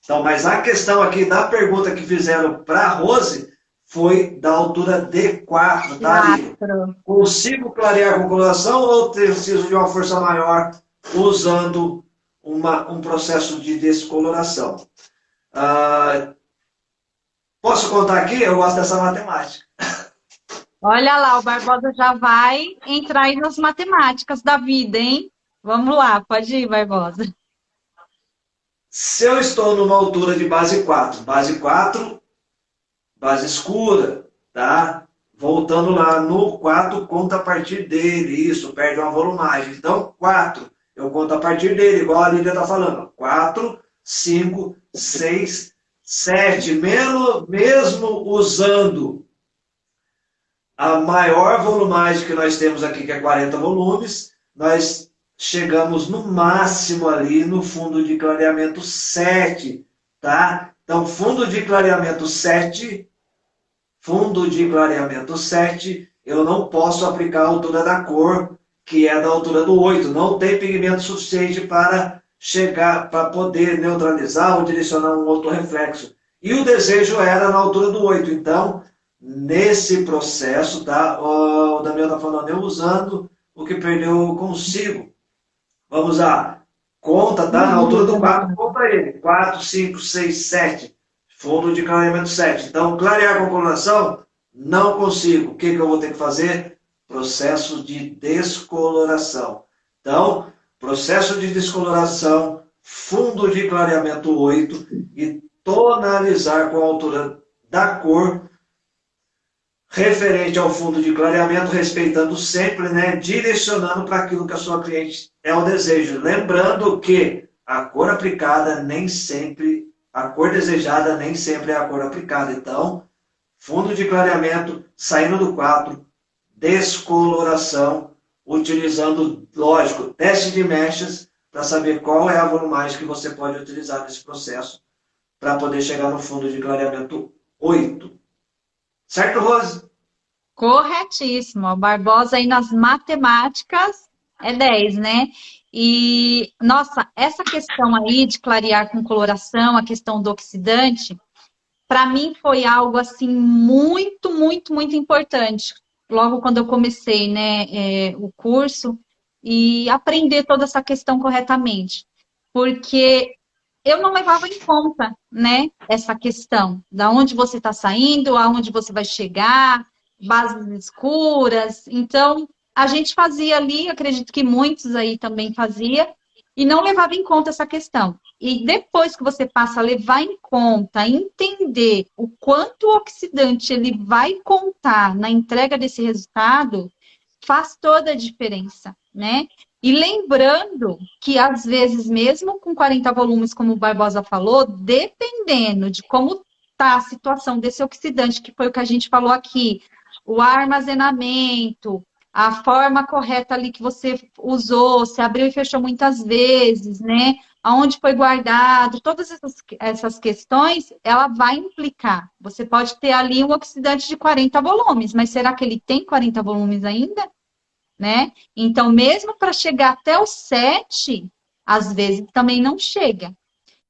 Então, mas a questão aqui da pergunta que fizeram para a Rose foi da altura de 4, tá, Lília? Consigo clarear com coloração ou preciso de uma força maior usando um processo de descoloração? Posso contar aqui? Eu gosto dessa matemática. Olha lá, o Barbosa já vai entrar aí nas matemáticas da vida, hein? Vamos lá, pode ir, Barbosa. Se eu estou numa altura de base 4, base escura, tá? Voltando lá no 4, conta a partir dele, isso, perde uma volumagem. Então, 4, eu conto a partir dele, igual a Lídia está falando. 4, 5, 6, 7, mesmo usando a maior volumagem que nós temos aqui, que é 40 volumes, nós chegamos no máximo ali no fundo de clareamento 7, tá? Então, fundo de clareamento 7, eu não posso aplicar a altura da cor, que é da altura do 8. Não tem pigmento suficiente para chegar, para poder neutralizar ou direcionar um outro reflexo. E o desejo era na altura do 8. Então, nesse processo, tá? O Daniel está falando, eu usando o que perdeu consigo. Vamos lá. Conta, tá? Na altura do 4, conta ele. 4, 5, 6, 7. Fundo de clareamento 7. Então, clarear com coloração, não consigo. O que eu vou ter que fazer? Processo de descoloração. Então, processo de descoloração, fundo de clareamento 8 e tonalizar com a altura da cor referente ao fundo de clareamento, respeitando sempre, né, direcionando para aquilo que a sua cliente é o desejo. Lembrando que a cor aplicada nem sempre, a cor desejada nem sempre é a cor aplicada. Então, fundo de clareamento, saindo do 4, descoloração, utilizando, lógico, teste de mechas, para saber qual é a volumagem que você pode utilizar nesse processo, para poder chegar no fundo de clareamento 8. Certo, Rose? Corretíssimo. O Barbosa aí nas matemáticas é 10, né? E, nossa, essa questão aí de clarear com coloração, a questão do oxidante, para mim foi algo assim muito, muito, muito importante. Logo quando eu comecei, né, o curso e aprender toda essa questão corretamente, porque eu não levava em conta, né, essa questão da onde você está saindo, aonde você vai chegar, bases escuras. Então, a gente fazia ali, acredito que muitos aí também fazia, e não levava em conta essa questão. E depois que você passa a levar em conta, entender o quanto o oxidante ele vai contar na entrega desse resultado, faz toda a diferença, né? E lembrando que, às vezes, mesmo com 40 volumes, como o Barbosa falou, dependendo de como está a situação desse oxidante, que foi o que a gente falou aqui, o armazenamento, a forma correta ali que você usou, se abriu e fechou muitas vezes, né? Aonde foi guardado, todas essas questões, ela vai implicar. Você pode ter ali um oxidante de 40 volumes, mas será que ele tem 40 volumes ainda? Né? Então, mesmo para chegar até o 7, às vezes também não chega.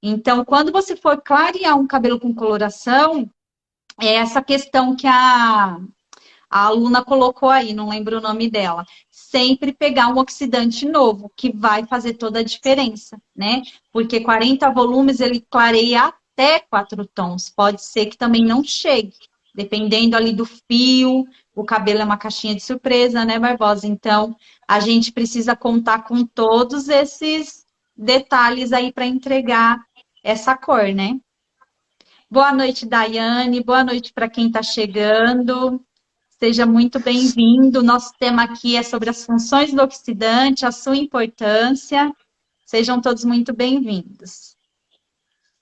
Então, quando você for clarear um cabelo com coloração, é essa questão que a aluna colocou aí, não lembro o nome dela. Sempre pegar um oxidante novo, que vai fazer toda a diferença, né? Porque 40 volumes ele clareia até 4 tons. Pode ser que também não chegue, dependendo ali do fio. O cabelo é uma caixinha de surpresa, né, Barbosa? Então, a gente precisa contar com todos esses detalhes aí para entregar essa cor, né? Boa noite, Daiane. Boa noite para quem está chegando. Seja muito bem-vindo. Nosso tema aqui é sobre as funções do oxidante, a sua importância. Sejam todos muito bem-vindos.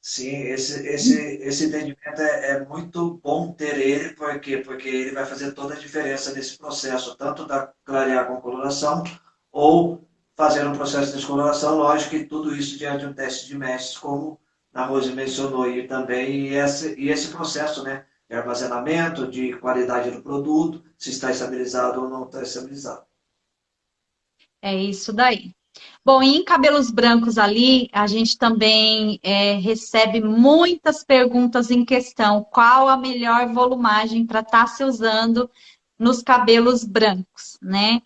Sim, esse entendimento é muito bom ter ele, por quê? Porque ele vai fazer toda a diferença nesse processo, tanto da clarear com coloração, ou fazer um processo de descoloração, lógico que tudo isso diante de um teste de mestres, como a Rose mencionou aí também, e esse processo, né, de armazenamento, de qualidade do produto, se está estabilizado ou não está estabilizado. É isso daí. Bom, e em cabelos brancos ali, a gente também recebe muitas perguntas em questão. Qual a melhor volumagem para estar se usando nos cabelos brancos, né?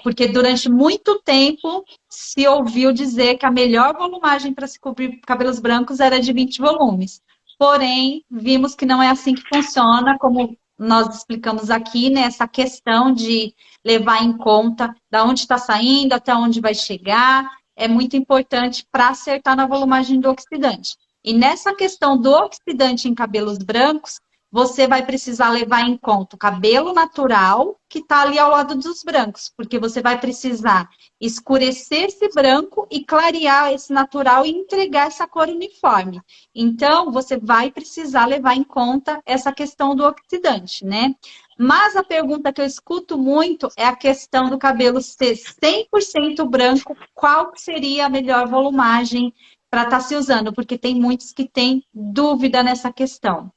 Porque durante muito tempo se ouviu dizer que a melhor volumagem para se cobrir cabelos brancos era de 20 volumes. Porém, vimos que não é assim que funciona, como nós explicamos aqui, né? Essa questão de levar em conta da onde está saindo, até onde vai chegar, é muito importante para acertar na volumagem do oxidante. E nessa questão do oxidante em cabelos brancos, você vai precisar levar em conta o cabelo natural que está ali ao lado dos brancos, porque você vai precisar escurecer esse branco e clarear esse natural e entregar essa cor uniforme. Então, você vai precisar levar em conta essa questão do oxidante, né? Mas a pergunta que eu escuto muito é a questão do cabelo ser 100% branco, qual seria a melhor volumagem para estar se usando? Porque tem muitos que têm dúvida nessa questão.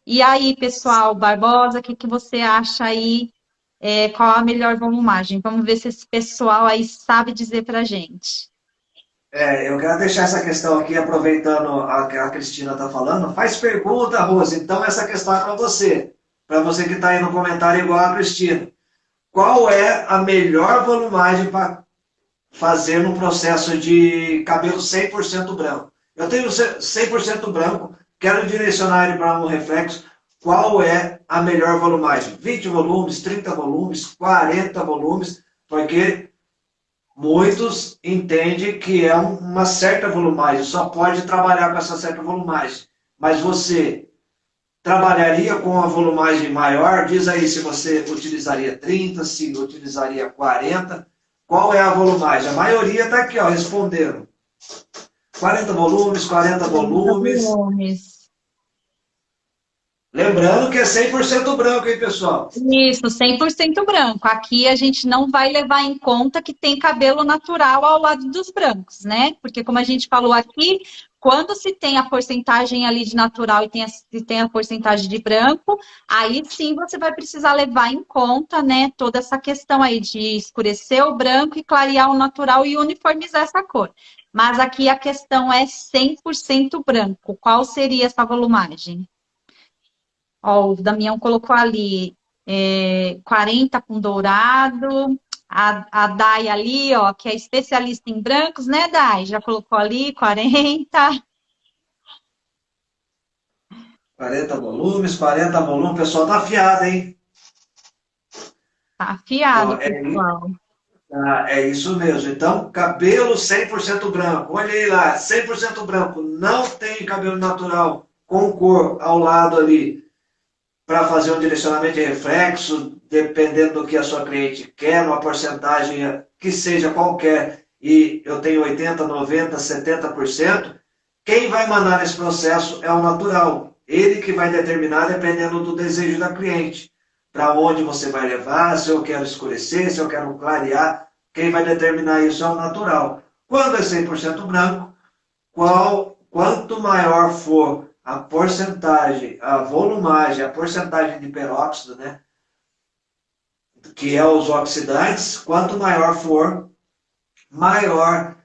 E aí, pessoal, Barbosa, o que, que você acha aí? Qual a melhor volumagem? Vamos ver se esse pessoal aí sabe dizer para a gente. Eu quero deixar essa questão aqui, aproveitando a que a Cristina está falando. Faz pergunta, Rose. Então, essa questão é para você. Para você que está aí no comentário igual a Cristina. Qual é a melhor volumagem para fazer no processo de cabelo 100% branco? Eu tenho 100% branco, quero direcionar ele para um reflexo. Qual é a melhor volumagem? 20 volumes, 30 volumes, 40 volumes, porque muitos entendem que é uma certa volumagem, só pode trabalhar com essa certa volumagem. Mas você trabalharia com a volumagem maior? Diz aí se você utilizaria 30, se utilizaria 40. Qual é a volumagem? A maioria está aqui, ó, respondendo. 40 volumes, 40 volumes. Lembrando que é 100% branco, hein, pessoal? Isso, 100% branco. Aqui a gente não vai levar em conta que tem cabelo natural ao lado dos brancos, né? Porque como a gente falou aqui, quando se tem a porcentagem ali de natural e tem a porcentagem de branco, aí sim você vai precisar levar em conta, né, toda essa questão aí de escurecer o branco e clarear o natural e uniformizar essa cor. Mas aqui a questão é 100% branco. Qual seria essa volumagem? Ó, o Damião colocou ali 40 com dourado. A Dai ali, ó, que é especialista em brancos, né, Dai? Já colocou ali 40. 40 volumes, 40 volumes. O pessoal tá afiado, hein? Tá Ó, afiado, pessoal. é isso mesmo. Então, cabelo 100% branco. Olha aí lá, 100% branco. Não tem cabelo natural com cor ao lado ali para fazer um direcionamento de reflexo, dependendo do que a sua cliente quer, uma porcentagem que seja qualquer, e eu tenho 80, 90, 70%, quem vai mandar nesse processo é o natural. Ele que vai determinar, dependendo do desejo da cliente, para onde você vai levar, se eu quero escurecer, se eu quero clarear, quem vai determinar isso é o natural. Quando é 100% branco, quanto maior for a porcentagem, a volumagem, a porcentagem de peróxido, né, que é os oxidantes, quanto maior for, melhor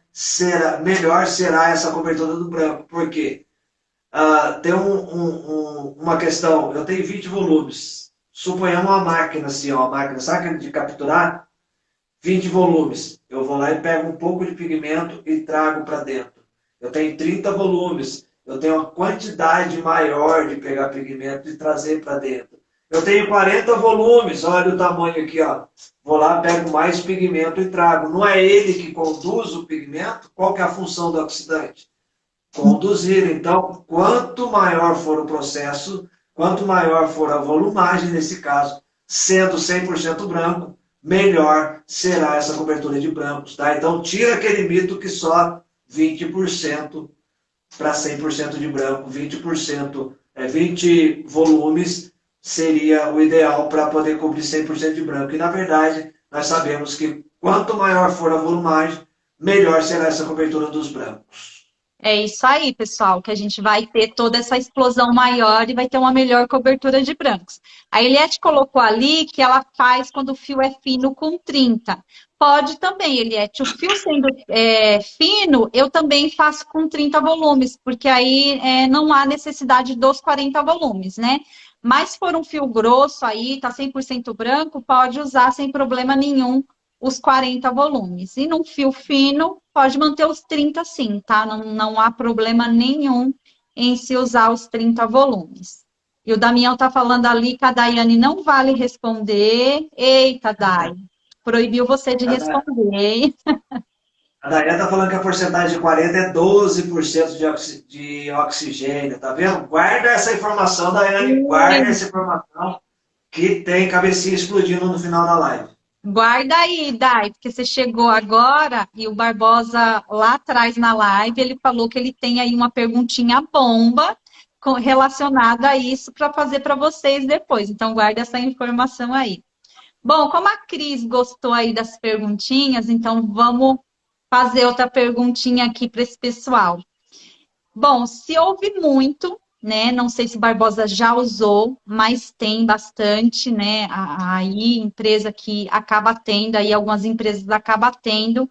será essa cobertura do branco. Por quê? Tem uma questão, eu tenho 20 volumes, suponhamos uma máquina assim, ó, uma máquina, sabe de capturar? 20 volumes, eu vou lá e pego um pouco de pigmento e trago para dentro. Eu tenho 30 volumes, eu tenho uma quantidade maior de pegar pigmento e trazer para dentro. Eu tenho 40 volumes, olha o tamanho aqui, ó. Vou lá, pego mais pigmento e trago. Não é ele que conduz o pigmento? Qual que é a função do oxidante? Conduzir. Então, quanto maior for o processo, quanto maior for a volumagem, nesse caso, sendo 100% branco, melhor será essa cobertura de brancos. Tá? Então, tira aquele mito que só 20% para 100% de branco, 20%, 20 volumes seria o ideal para poder cobrir 100% de branco. E, na verdade, nós sabemos que quanto maior for a volumagem, melhor será essa cobertura dos brancos. É isso aí, pessoal, que a gente vai ter toda essa explosão maior e vai ter uma melhor cobertura de brancos. A Eliette colocou ali que ela faz quando o fio é fino com 30. Pode também, Eliette. O fio sendo fino, eu também faço com 30 volumes, porque aí não há necessidade dos 40 volumes, né? Mas se for um fio grosso aí, tá 100% branco, pode usar sem problema nenhum os 40 volumes. E num fio fino, pode manter os 30 sim, tá? Não há problema nenhum em se usar os 30 volumes. E o Damião tá falando ali que a Daiane não vale responder. Eita, Dai, proibiu você de responder, hein? A Daiane está falando que a porcentagem de 40 é 12% de oxigênio, tá vendo? Guarda essa informação, Daiane, guarda essa informação que tem cabecinha explodindo no final da live. Guarda aí, Dai, porque você chegou agora e o Barbosa lá atrás na live, ele falou que ele tem aí uma perguntinha bomba relacionada a isso para fazer para vocês depois. Então, guarda essa informação aí. Bom, como a Cris gostou aí das perguntinhas, então vamos fazer outra perguntinha aqui para esse pessoal. Bom, se ouve muito, né? Não sei se Barbosa já usou, mas tem bastante, né? Aí, empresa que acaba tendo, aí algumas empresas acabam tendo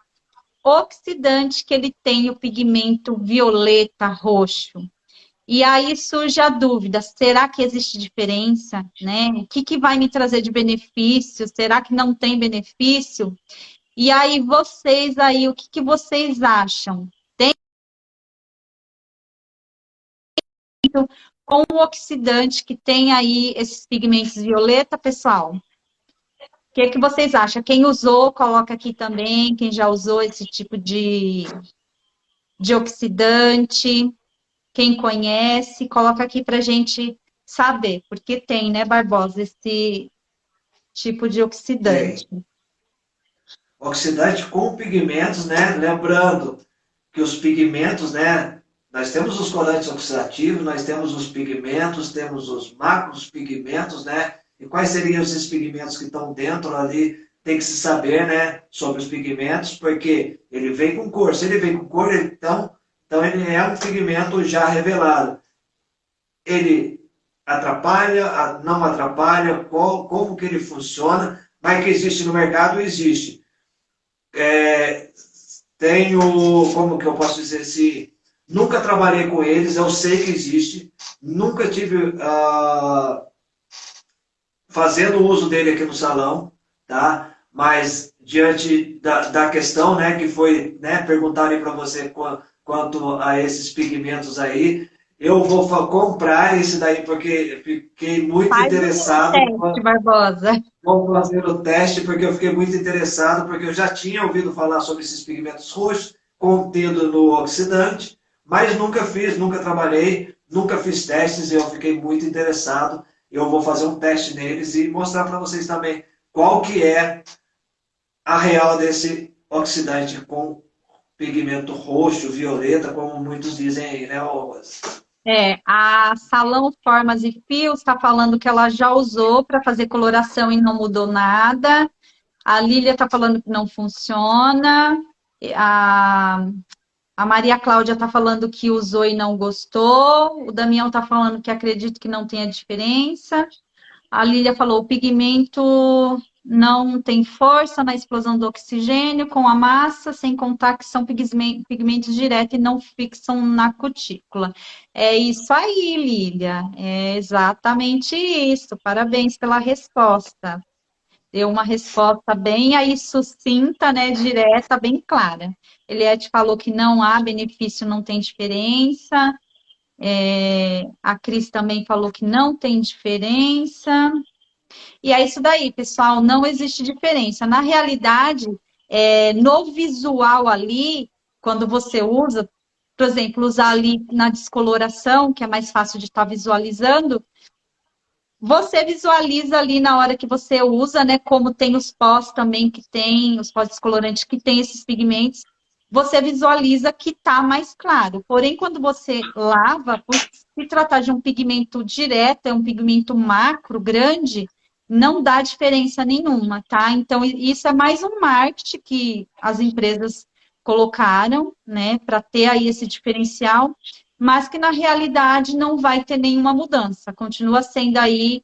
oxidante que ele tem o pigmento violeta roxo. E aí surge a dúvida, será que existe diferença, né? O que que vai me trazer de benefício? Será que não tem benefício? E aí vocês aí, o que que vocês acham? Com o oxidante que tem aí esses pigmentos violeta, pessoal? O que que vocês acham? Quem usou, coloca aqui também, quem já usou esse tipo de oxidante, quem conhece, coloca aqui pra gente saber, porque tem, né, Barbosa, esse tipo de oxidante. Tem. Oxidante com pigmentos, né? Lembrando que os pigmentos, né? Nós temos os corantes oxidativos, nós temos os pigmentos, temos os macropigmentos, né? E quais seriam esses pigmentos que estão dentro ali? Tem que se saber, né? Sobre os pigmentos, porque ele vem com cor. Se ele vem com cor, então ele é um pigmento já revelado. Ele atrapalha, não atrapalha, como que ele funciona, mas que existe no mercado, existe. Tenho, como que eu posso dizer assim, nunca trabalhei com eles, eu sei que existe, nunca tive fazendo uso dele aqui no salão, tá? Mas diante da questão, né, que foi, né, perguntarem para você quanto a esses pigmentos aí, eu vou comprar esse daí porque fiquei muito Faz interessado. o teste, Barbosa. Vou fazer o teste porque eu fiquei muito interessado, porque eu já tinha ouvido falar sobre esses pigmentos roxos contido no oxidante, mas nunca fiz, nunca trabalhei, nunca fiz testes e eu fiquei muito interessado. Eu vou fazer um teste neles e mostrar para vocês também qual que é a real desse oxidante com pigmento roxo, violeta, como muitos dizem aí, né, Romas? A Salão Formas e Fios está falando que ela já usou para fazer coloração e não mudou nada. A Lília está falando que não funciona. A, a Maria Cláudia está falando que usou e não gostou. O Damião está falando que acredita que não tenha diferença. A Lília falou, o pigmento não tem força na explosão do oxigênio com a massa, sem contar que são pigmentos diretos e não fixam na cutícula. É isso aí, Lília. É exatamente isso. Parabéns pela resposta. Deu uma resposta bem aí sucinta, né, direta, bem clara. Eliette falou que não há benefício, não tem diferença. A Cris também falou que não tem diferença. E é isso daí, pessoal, não existe diferença. Na realidade, no visual ali, quando você usa, por exemplo, usar ali na descoloração, que é mais fácil de estar visualizando, você visualiza ali na hora que você usa, né? Como tem os pós também que tem, os pós descolorantes que tem esses pigmentos, você visualiza que tá mais claro. Porém, quando você lava, por se tratar de um pigmento direto, é um pigmento macro, grande, não dá diferença nenhuma, tá? Então, isso é mais um marketing que as empresas colocaram, né, para ter aí esse diferencial, mas que na realidade não vai ter nenhuma mudança. Continua sendo aí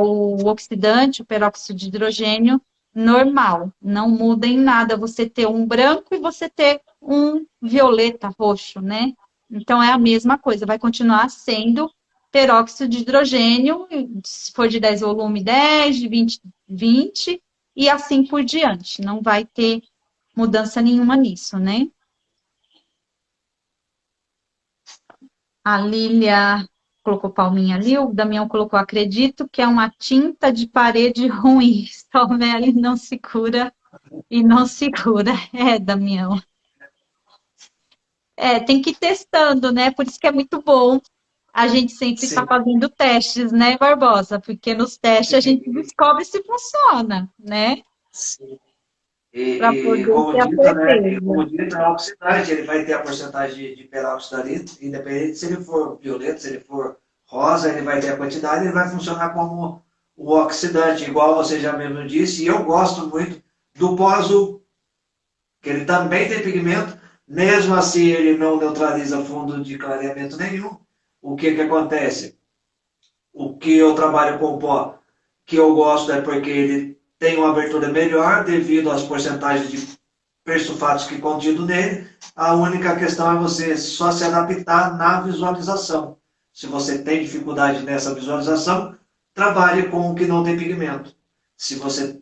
o oxidante, o peróxido de hidrogênio, normal. Não muda em nada você ter um branco e você ter um violeta roxo, né? Então é a mesma coisa, vai continuar sendo peróxido de hidrogênio, se for de 10 volume, 10, de 20, 20, e assim por diante. Não vai ter mudança nenhuma nisso, né? A Lília colocou palminha ali, o Damião colocou, acredito que é uma tinta de parede ruim. Só Meli não se cura e não se cura. É, Damião. tem que ir testando, né? Por isso que é muito bom a gente sempre estar Sim. fazendo testes, né, Barbosa? Porque nos testes a gente descobre se funciona, né? Sim. Para E poder como ter a dito, né? E certeza. como dito, é um oxidante, ele vai ter a porcentagem de peróxido ali, independente se ele for violeta, se ele for rosa, ele vai ter a quantidade, ele vai funcionar como o oxidante, igual você já mesmo disse, e eu gosto muito do pó azul, que ele também tem pigmento, mesmo assim ele não neutraliza fundo de clareamento nenhum. O que que acontece? O que eu trabalho com pó, que eu gosto é porque ele tem uma abertura melhor devido às porcentagens de persulfatos que contido nele. A única questão é você só se adaptar na visualização. Se você tem dificuldade nessa visualização, trabalhe com o que não tem pigmento. Se você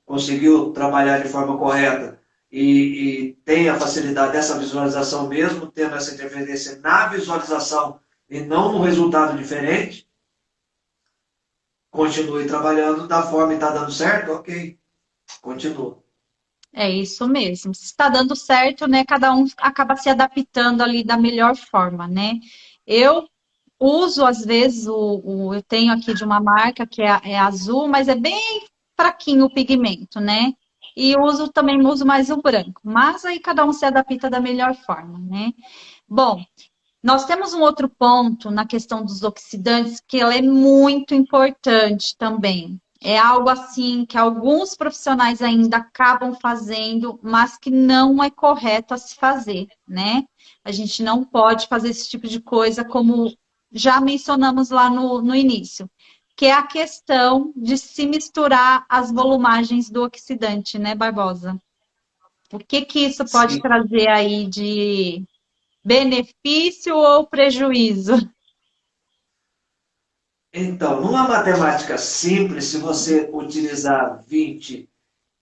conseguiu trabalhar de forma correta e tem a facilidade dessa visualização mesmo, tendo essa interferência na visualização e não no resultado diferente, continue trabalhando da forma e está dando certo, ok, continua. É isso mesmo. Se está dando certo, né? Cada um acaba se adaptando ali da melhor forma, né? Eu uso, às vezes, eu tenho aqui de uma marca que é azul, mas é bem fraquinho o pigmento, né? E também uso mais o branco. Mas aí cada um se adapta da melhor forma, né? Bom, nós temos um outro ponto na questão dos oxidantes que ela é muito importante também. É algo assim que alguns profissionais ainda acabam fazendo, mas que não é correto a se fazer, né? A gente não pode fazer esse tipo de coisa, como já mencionamos lá no início, que é a questão de se misturar as volumagens do oxidante, né, Barbosa? O que que isso pode Sim. trazer aí de benefício ou prejuízo? Então, numa matemática simples, se você utilizar 20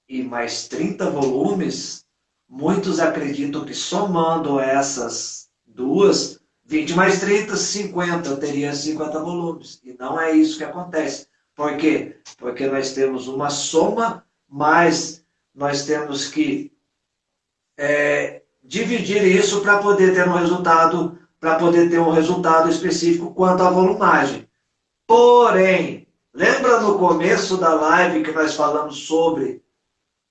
e mais 30 volumes, muitos acreditam que somando essas duas, 20 mais 30, 50, teria 50 volumes. E não é isso que acontece. Por quê? Porque nós temos uma soma, mas nós temos que dividir isso para poder ter um resultado específico quanto à volumagem. Porém, lembra no começo da live que nós falamos sobre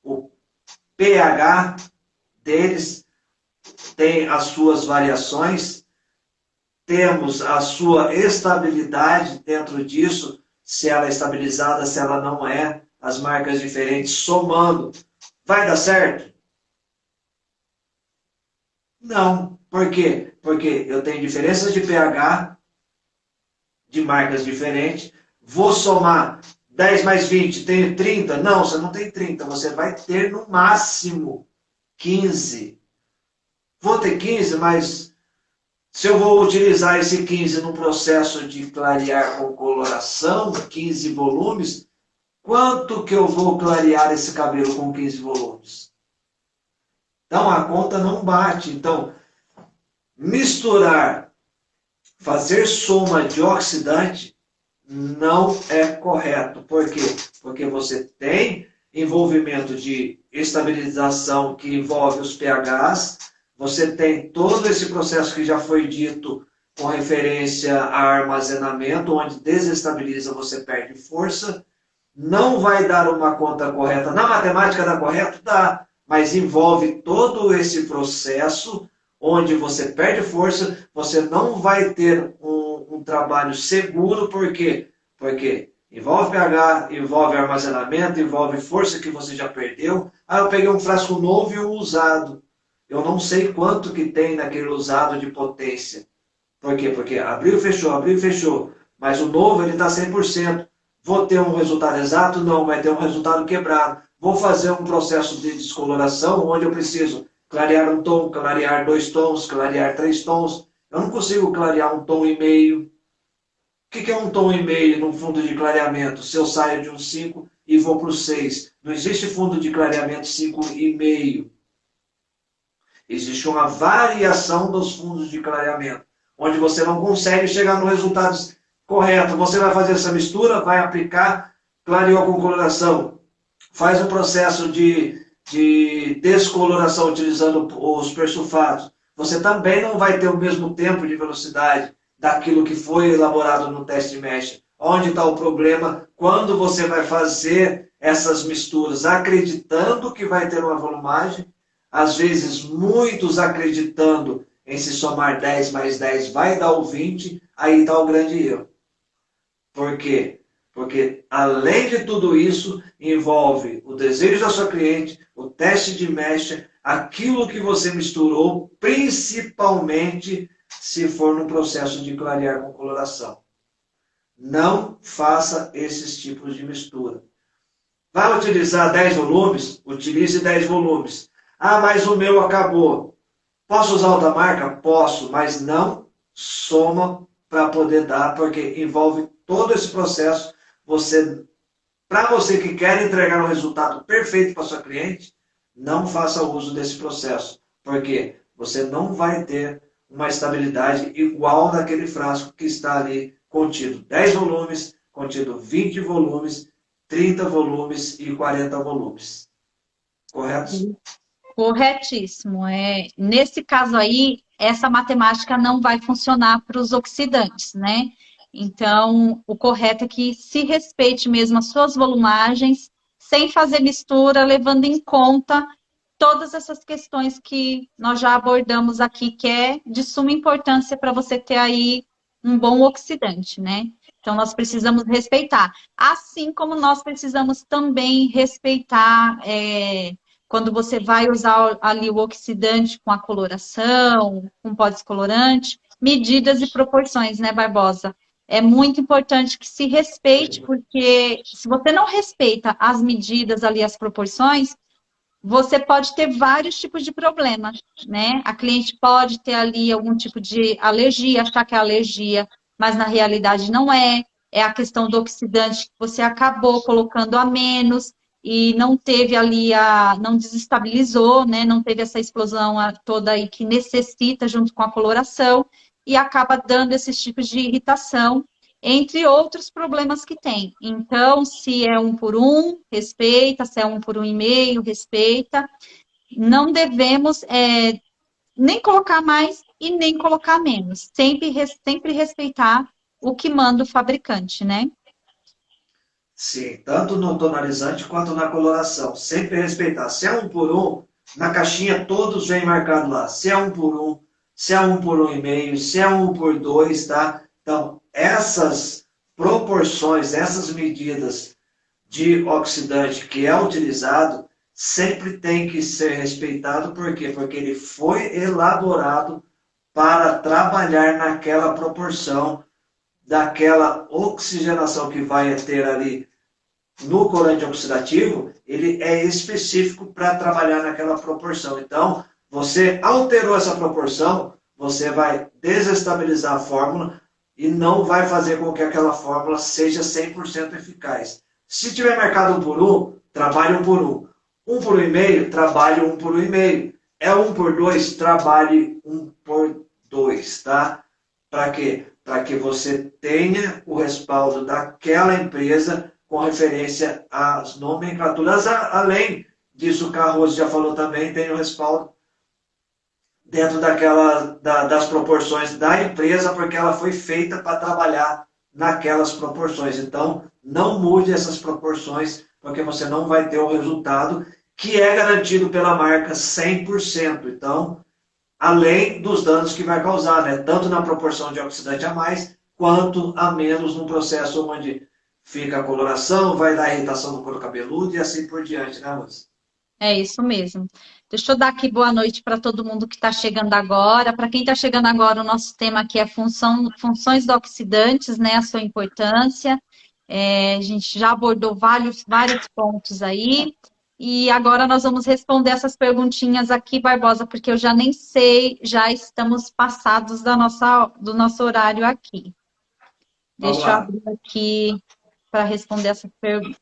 o pH deles? Tem as suas variações, temos a sua estabilidade dentro disso, se ela é estabilizada, se ela não é, as marcas diferentes somando. Vai dar certo? Não. Por quê? Porque eu tenho diferenças de pH de marcas diferentes. Vou somar 10 mais 20, tenho 30? Não, você não tem 30, você vai ter no máximo 15. Vou ter 15, mas se eu vou utilizar esse 15 no processo de clarear com coloração, 15 volumes, quanto que eu vou clarear esse cabelo com 15 volumes? Então a conta não bate. Então, misturar, fazer soma de oxidante não é correto. Por quê? Porque você tem envolvimento de estabilização que envolve os pHs, você tem todo esse processo que já foi dito com referência a armazenamento, onde desestabiliza, você perde força. Não vai dar uma conta correta. Na matemática dá correto? Dá, mas envolve todo esse processo onde você perde força, você não vai ter um trabalho seguro, por quê? Porque envolve pH, envolve armazenamento, envolve força que você já perdeu. Ah, eu peguei um frasco novo e um usado. Eu não sei quanto que tem naquele usado de potência. Por quê? Porque abriu e fechou. Mas o novo ele está 100%. Vou ter um resultado exato? Não, vai ter um resultado quebrado. Vou fazer um processo de descoloração onde eu preciso clarear um tom, clarear 2 tons, clarear 3 tons. Eu não consigo clarear um tom e meio. O que é um tom e meio num fundo de clareamento? Se eu saio de um 5 e vou para o 6. Não existe fundo de clareamento 5,5. Existe uma variação dos fundos de clareamento, onde você não consegue chegar no resultado correto. Você vai fazer essa mistura, vai aplicar, clareou com coloração, faz um processo de descoloração utilizando os persulfatos, você também não vai ter o mesmo tempo de velocidade daquilo que foi elaborado no teste mesh. Onde está o problema? Quando você vai fazer essas misturas, acreditando que vai ter uma volumagem, às vezes muitos acreditando em se somar 10 mais 10 vai dar o 20, aí está o grande erro. Por quê? Porque, além de tudo isso, envolve o desejo da sua cliente, o teste de mecha, aquilo que você misturou, principalmente se for no processo de clarear com coloração. Não faça esses tipos de mistura. Vai utilizar 10 volumes? Utilize 10 volumes. Ah, mas o meu acabou. Posso usar outra marca? Posso, mas não soma para poder dar, porque envolve todo esse processo. Para você que quer entregar um resultado perfeito para sua cliente, não faça uso desse processo, porque você não vai ter uma estabilidade igual daquele frasco que está ali contido 10 volumes, contido 20 volumes, 30 volumes e 40 volumes. Correto? Corretíssimo. Nesse caso aí, essa matemática não vai funcionar para os oxidantes, né? Então, o correto é que se respeite mesmo as suas volumagens, sem fazer mistura, levando em conta todas essas questões que nós já abordamos aqui, que é de suma importância para você ter aí um bom oxidante, né? Então, nós precisamos respeitar. Assim como nós precisamos também respeitar quando você vai usar ali o oxidante com a coloração, com pó descolorante, medidas e proporções, né, Barbosa? É muito importante que se respeite, porque se você não respeita as medidas ali, as proporções, você pode ter vários tipos de problema, né? A cliente pode ter ali algum tipo de alergia, achar que é alergia, mas na realidade não é. É a questão do oxidante que você acabou colocando a menos e não teve ali não desestabilizou, né? Não teve essa explosão toda aí que necessita junto com a coloração e acaba dando esses tipos de irritação, entre outros problemas que tem. Então, se é 1 por 1, respeita, se é 1 por 1,5, respeita. Não devemos nem colocar mais e nem colocar menos. Sempre respeitar o que manda o fabricante, né? Sim, tanto no tonalizante quanto na coloração. Sempre respeitar. Se é 1 por 1, na caixinha todos vêm marcado lá. Se é 1 por 1, se é 1 por 1,5, se é 1 por 2, tá? Então, essas proporções, essas medidas de oxidante que é utilizado, sempre tem que ser respeitado. Por quê? Porque ele foi elaborado para trabalhar naquela proporção, daquela oxigenação que vai ter ali no corante oxidativo, ele é específico para trabalhar naquela proporção. Então, você alterou essa proporção, você vai desestabilizar a fórmula e não vai fazer com que aquela fórmula seja 100% eficaz. Se tiver marcado 1 por 1, trabalhe 1 por 1. 1 por 1,5, trabalhe 1 por 1,5. É 1 por 2, trabalhe 1 por 2, tá? Para quê? Para que você tenha o respaldo daquela empresa com referência às nomenclaturas. Além disso, o Carlos já falou também, tem o respaldo dentro das proporções da empresa, porque ela foi feita para trabalhar naquelas proporções. Então, não mude essas proporções, porque você não vai ter o resultado que é garantido pela marca 100%. Então, além dos danos que vai causar, né? Tanto na proporção de oxidante a mais, quanto a menos no processo onde fica a coloração, vai dar irritação no couro cabeludo e assim por diante, né, Luz? É isso mesmo. Deixa eu dar aqui boa noite para todo mundo que está chegando agora. Para quem está chegando agora, o nosso tema aqui é funções do oxidantes, né? A sua importância. A gente já abordou vários pontos aí. E agora nós vamos responder essas perguntinhas aqui, Barbosa, porque eu já nem sei, já estamos passados do nosso horário aqui. Vamos Deixa eu lá. abrir aqui para responder essas perguntas.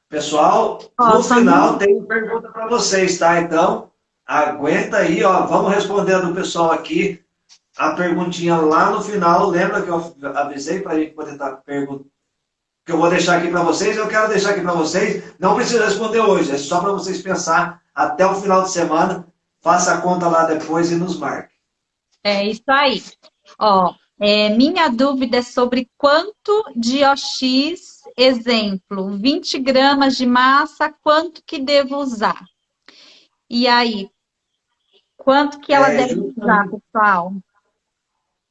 Pessoal, no final tem pergunta para vocês, tá? Então, aguenta aí, ó. Vamos responder a do pessoal aqui. A perguntinha lá no final. Lembra que eu avisei para a gente poder estar perguntando? Que eu vou deixar aqui para vocês, eu quero deixar aqui para vocês, não precisa responder hoje, é só para vocês pensar até o final de semana, faça a conta lá depois e nos marque. É isso aí. Ó, minha dúvida é sobre quanto de OX, exemplo, 20 gramas de massa, quanto que devo usar? E aí, quanto que ela É, deve usar, pessoal?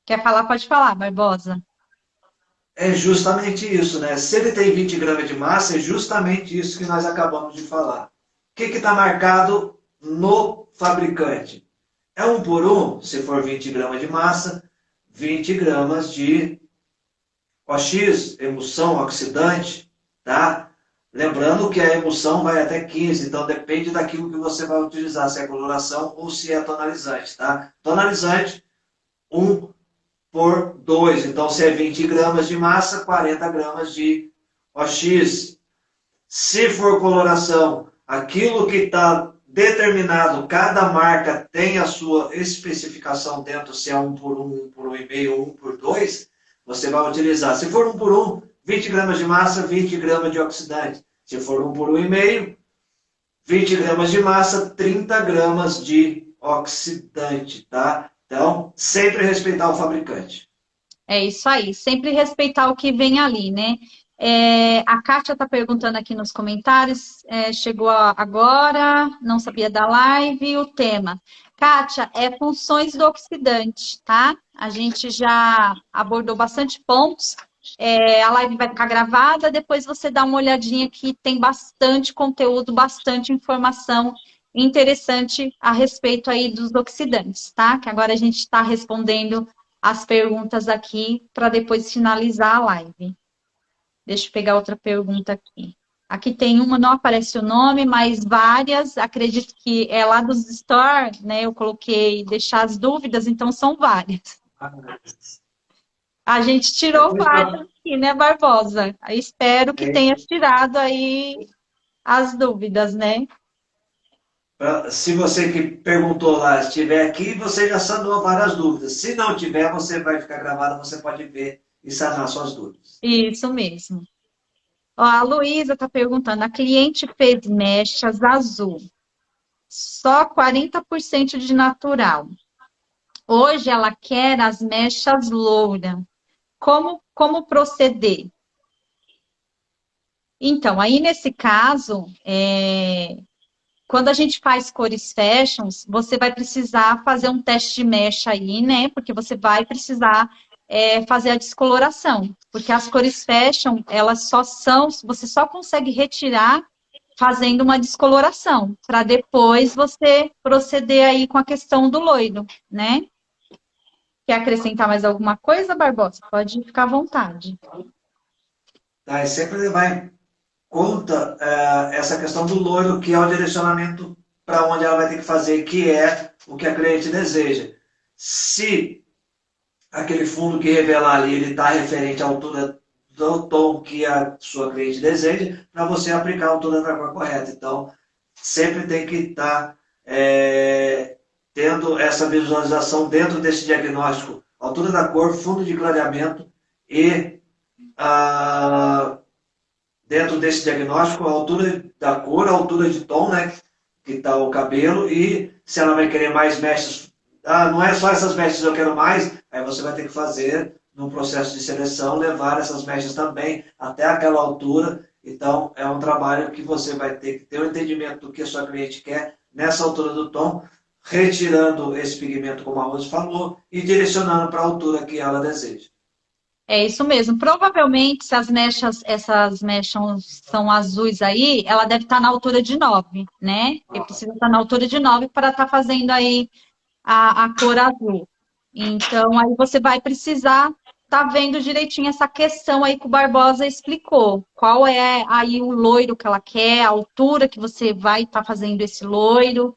Quer falar? Pode falar, Barbosa. é justamente isso, né? Se ele tem 20 gramas de massa, é justamente isso que nós acabamos de falar. O que está marcado no fabricante? É um por um, se for 20 gramas de massa, 20 gramas de OX, emulsão oxidante, tá? Lembrando que a emulsão vai até 15, então depende daquilo que você vai utilizar, se é coloração ou se é tonalizante, tá? Tonalizante, 1 por 2. Então, se é 20 gramas de massa, 40 gramas de OX. Se for coloração, aquilo que está determinado, cada marca tem a sua especificação dentro, se é 1 por 1, 1 por 1,5 ou 1 por 2, você vai utilizar. Se for 1 por 1, 20 gramas de massa, 20 gramas de oxidante. Se for 1 por 1,5, 20 gramas de massa, 30 gramas de oxidante, tá? Então, sempre respeitar o fabricante. É isso aí, sempre respeitar o que vem ali, né? A Kátia está perguntando aqui nos comentários, chegou agora, não sabia da live, o tema. Kátia, funções do oxidante, tá? A gente já abordou bastante pontos. A live vai ficar gravada, depois você dá uma olhadinha que tem bastante conteúdo, bastante informação interessante a respeito aí dos oxidantes, tá? Que agora a gente está respondendo as perguntas aqui para depois finalizar a live. Deixa eu pegar outra pergunta aqui. Aqui tem uma, não aparece o nome, mas várias. Acredito que é lá dos store, né? Eu coloquei deixar as dúvidas, então são várias. A gente tirou Depois, várias aqui, né, Barbosa? Espero que é, tenha tirado aí as dúvidas, né? se você que perguntou lá estiver aqui, você já sanou várias dúvidas. Se não tiver, você vai ficar gravado, você pode ver e sanar suas dúvidas. Isso mesmo. Ó, a Luísa está perguntando: a cliente fez mechas azul, só 40% de natural. Hoje ela quer as mechas loura. Como proceder? Então, aí nesse caso, quando a gente faz cores fashions, você vai precisar fazer um teste de mecha aí, né? Porque você vai precisar fazer a descoloração. Porque as cores fashion, elas só são, você só consegue retirar fazendo uma descoloração, para depois você proceder aí com a questão do loiro, né? Quer acrescentar mais alguma coisa, Barbosa? Pode ficar à vontade. Tá? E sempre levar em conta essa questão do loiro, que é o direcionamento para onde ela vai ter que fazer, que é o que a cliente deseja. Se aquele fundo que revelar ali, ele está referente à altura do tom que a sua cliente deseja, para você aplicar a altura da cor correta. Então, sempre tem que estar tendo essa visualização dentro desse diagnóstico, altura da cor, fundo de clareamento e dentro desse diagnóstico, a altura da cor, a altura de tom, né, que está o cabelo, e se ela vai querer mais mechas, não é só essas mechas eu quero mais, aí você vai ter que fazer, no processo de seleção, levar essas mechas também até aquela altura. Então, é um trabalho que você vai ter que ter o entendimento do que a sua cliente quer nessa altura do tom, retirando esse pigmento, como a Rose falou, e direcionando para a altura que ela deseja. É isso mesmo. Provavelmente, se essas mechas são azuis aí, ela deve estar na altura de 9, né? Porque precisa estar na altura de 9 para estar fazendo aí a cor azul. Então, aí você vai precisar estar vendo direitinho essa questão aí que o Barbosa explicou. Qual é aí o loiro que ela quer, a altura que você vai estar fazendo esse loiro,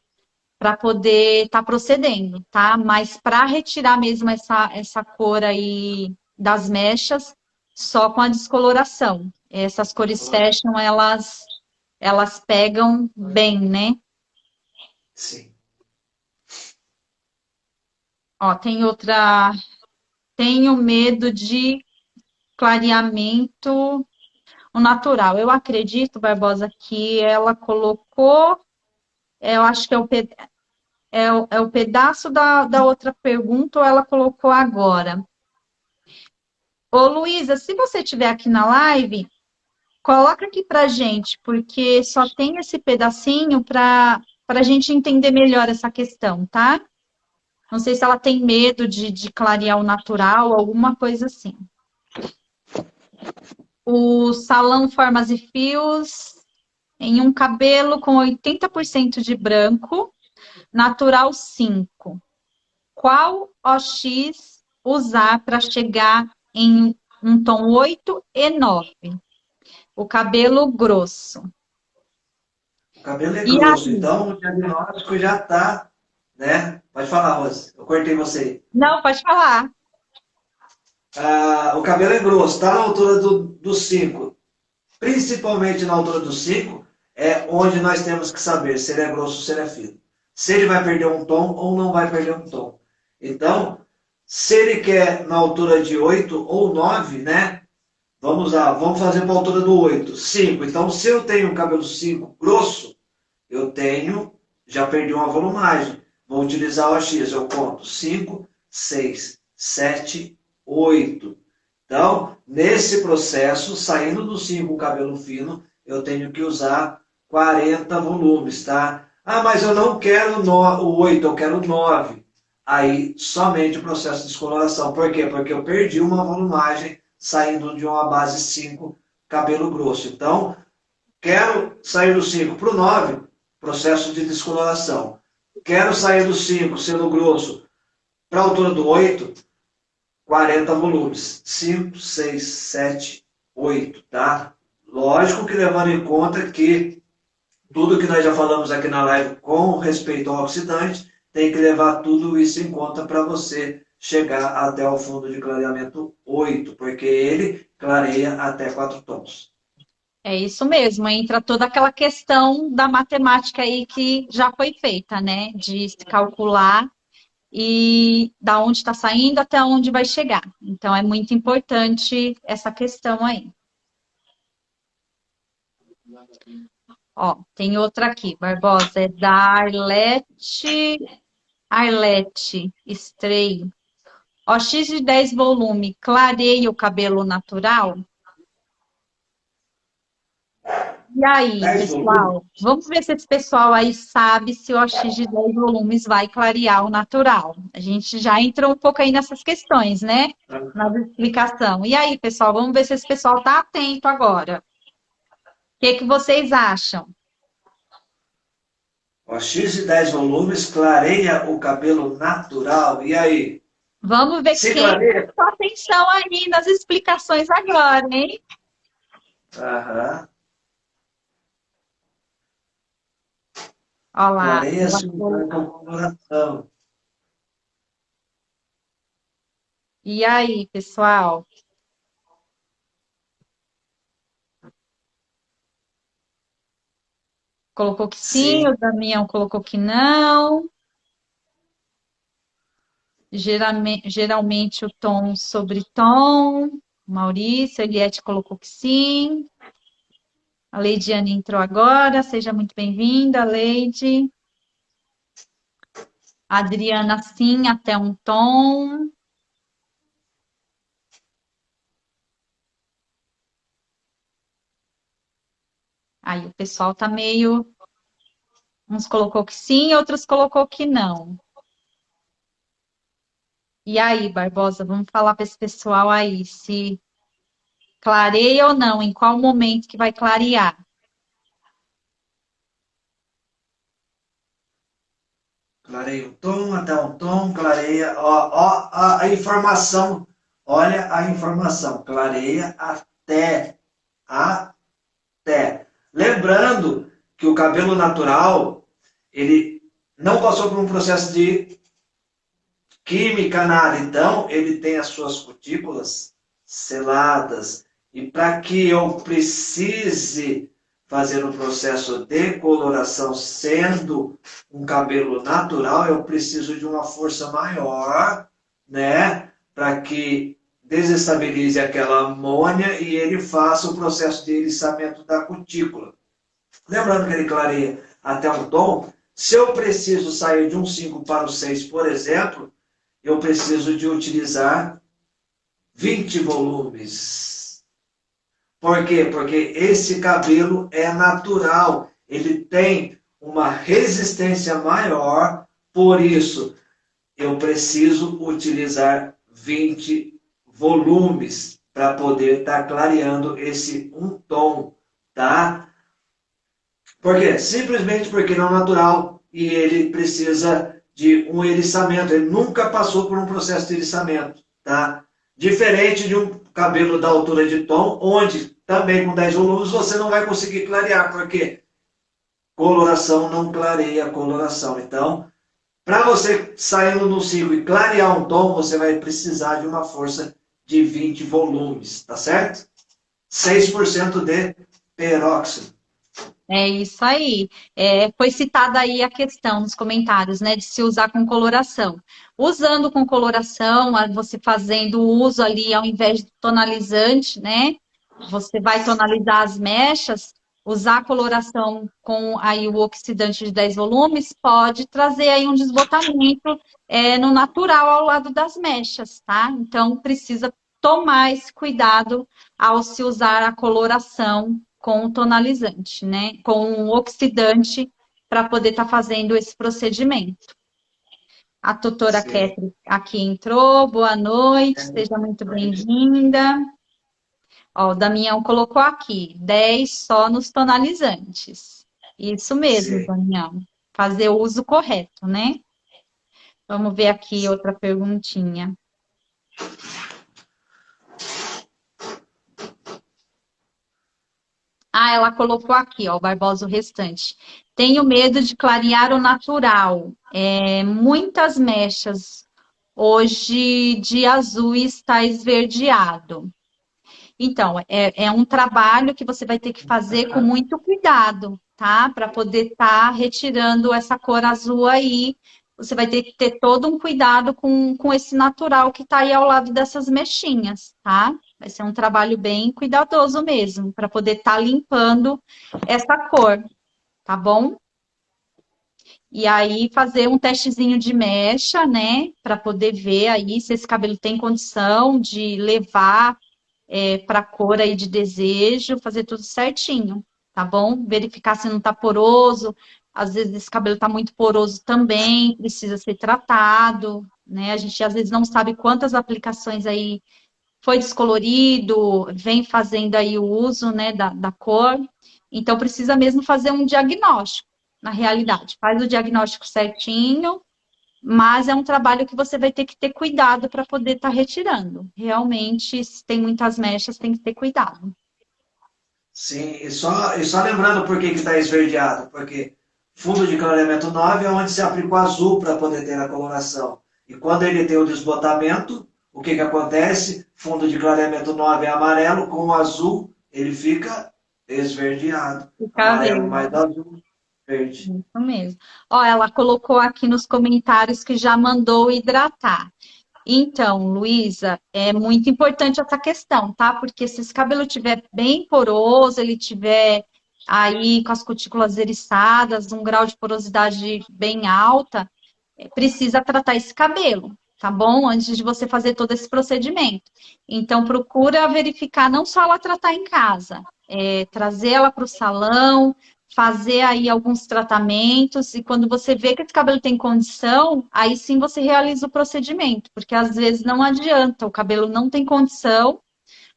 para poder estar procedendo, tá? Mas para retirar mesmo essa cor aí das mechas, só com a descoloração. Essas cores fashion, elas pegam bem, né? Sim. Ó, tem outra. Tenho medo de clareamento o natural. Eu acredito, Barbosa, que ela colocou. Eu acho que é o é o pedaço da outra pergunta ou ela colocou agora. Ô, Luísa, se você estiver aqui na live, coloca aqui pra gente, porque só tem esse pedacinho para a gente entender melhor essa questão, tá? Não sei se ela tem medo de clarear o natural, alguma coisa assim. O salão Formas e Fios em um cabelo com 80% de branco, natural 5. Qual OX usar para chegar em um tom 8 e 9? O cabelo grosso. O cabelo é E grosso, aí? então o diagnóstico já está, né? Pode falar, Rose. Eu cortei você. Não, pode falar. O cabelo é grosso, está na altura do 5. Principalmente na altura do 5, é onde nós temos que saber se ele é grosso ou se ele é fino. Se ele vai perder um tom ou não vai perder um tom. Então, se ele quer na altura de 8 ou 9, né? Vamos lá, vamos fazer para a altura do 8. 5. Então, se eu tenho um cabelo 5 grosso, eu tenho, já perdi uma volumagem. Vou utilizar o AX, eu conto 5, 6, 7, 8. Então, nesse processo, saindo do 5 com cabelo fino, eu tenho que usar 40 volumes, tá? Ah, mas eu não quero o 8, eu quero 9. Aí, somente o processo de descoloração. Por quê? Porque eu perdi uma volumagem saindo de uma base 5, cabelo grosso. Então, quero sair do 5 para o 9, processo de descoloração. Quero sair do 5, sendo grosso, para a altura do 8, 40 volumes. 5, 6, 7, 8, tá? Lógico que levando em conta que tudo que nós já falamos aqui na live com respeito ao oxidante, tem que levar tudo isso em conta para você chegar até o fundo de clareamento 8, porque ele clareia até 4 tons. É isso mesmo, entra toda aquela questão da matemática aí que já foi feita, né? De se calcular e da onde está saindo até onde vai chegar. Então é muito importante essa questão aí. Ó, tem outra aqui, Barbosa, é da Arlete Stray. OX de 10 volume, clareia o cabelo natural? E aí, 10 volumes? pessoal? Vamos ver se esse pessoal aí sabe se o OX de 10 volumes vai clarear o natural. A gente já entrou um pouco aí nessas questões, né? Na explicação. E aí, pessoal, vamos ver se esse pessoal está atento agora. O que que vocês acham? O X de 10 volumes clareia o cabelo natural. E aí? Vamos ver Se quem clareia? prestou atenção aí nas explicações agora, hein? Aham. Olha lá. Clareia-se com coloração. E aí, pessoal? Colocou que sim, Sim. o Damião colocou que não. Geralmente o tom sobre tom. Maurício, Eliette colocou que sim. A Leidiane entrou agora, seja muito bem-vinda, Leide. A Adriana, sim, até um tom. Aí o pessoal tá meio. Uns colocou que sim, outros colocou que não. E aí, Barbosa, vamos falar para esse pessoal aí se clareia ou não, em qual momento que vai clarear. Clareia um tom, até um tom, clareia. Ó, a informação. Olha a informação. Clareia até. Até. Lembrando que o cabelo natural, ele não passou por um processo de química, nada. Então, ele tem as suas cutículas seladas. E para que eu precise fazer um processo de coloração sendo um cabelo natural, eu preciso de uma força maior, né? Para que desestabilize aquela amônia e ele faça o processo de eriçamento da cutícula. Lembrando que ele clareia até um tom, Se eu preciso sair de um 5 para o 6, por exemplo, eu preciso de utilizar 20 volumes. Por quê? Porque esse cabelo é natural, ele tem uma resistência maior, por isso eu preciso utilizar 20 volumes para poder estar clareando esse um tom, tá? Por quê? Simplesmente porque não é natural e ele precisa de um eriçamento. Ele nunca passou por um processo de eriçamento, tá? Diferente de um cabelo da altura de tom, onde também com 10 volumes você não vai conseguir clarear, porque coloração não clareia a coloração. Então, para você saindo no 5 e clarear um tom, você vai precisar de uma força de 20 volumes, tá certo? 6% de peróxido. É isso aí. Foi citada aí a questão nos comentários, né, de se usar com coloração. Usando com coloração, você fazendo o uso ali ao invés de tonalizante, né? Você vai tonalizar as mechas, usar a coloração com aí o oxidante de 10 volumes pode trazer aí um desbotamento no natural ao lado das mechas, tá? Então precisa tomar esse cuidado ao se usar a coloração com o tonalizante, né? Com o oxidante para poder estar fazendo esse procedimento. A doutora Sim. Ketri aqui entrou, boa noite, seja muito bem-vinda. Ó, o Damião colocou aqui, 10 só nos tonalizantes. Isso mesmo, Sim. Damião. Fazer o uso correto, né? Vamos ver aqui outra perguntinha. Ah, ela colocou aqui, ó, o Barbosa, o restante. Tenho medo de clarear o natural. Muitas mechas hoje de azul está esverdeado. Então, é um trabalho que você vai ter que fazer com muito cuidado, tá? Para poder estar retirando essa cor azul aí. Você vai ter que ter todo um cuidado com esse natural que está aí ao lado dessas mechinhas, tá? Vai ser um trabalho bem cuidadoso mesmo, para poder estar limpando essa cor, tá bom? E aí fazer um testezinho de mecha, né? Para poder ver aí se esse cabelo tem condição de levar para a cor aí de desejo, fazer tudo certinho, tá bom? Verificar se não tá poroso. Às vezes esse cabelo tá muito poroso também, precisa ser tratado, né? A gente às vezes não sabe quantas aplicações aí foi descolorido, vem fazendo aí o uso, né, da cor. Então precisa mesmo fazer um diagnóstico, na realidade. Faz o diagnóstico certinho, mas é um trabalho que você vai ter que ter cuidado para poder estar retirando. Realmente, se tem muitas mechas, tem que ter cuidado. Sim, e só lembrando por que está esverdeado, porque fundo de clareamento 9 é onde se aplica o azul para poder ter a coloração. E quando ele tem o desbotamento, o que acontece? Fundo de clareamento 9 é amarelo, com o azul ele fica esverdeado. Fica Amarelo verde. mais azul, verde. Isso mesmo. Ó, ela colocou aqui nos comentários que já mandou hidratar. Então, Luísa, é muito importante essa questão, tá? Porque se esse cabelo estiver bem poroso, ele tiver aí com as cutículas eriçadas, um grau de porosidade bem alta, precisa tratar esse cabelo, tá bom? Antes de você fazer todo esse procedimento. Então, procura verificar, não só ela tratar em casa, trazer ela para o salão, fazer aí alguns tratamentos, e quando você vê que esse cabelo tem condição, aí sim você realiza o procedimento, porque às vezes não adianta, o cabelo não tem condição,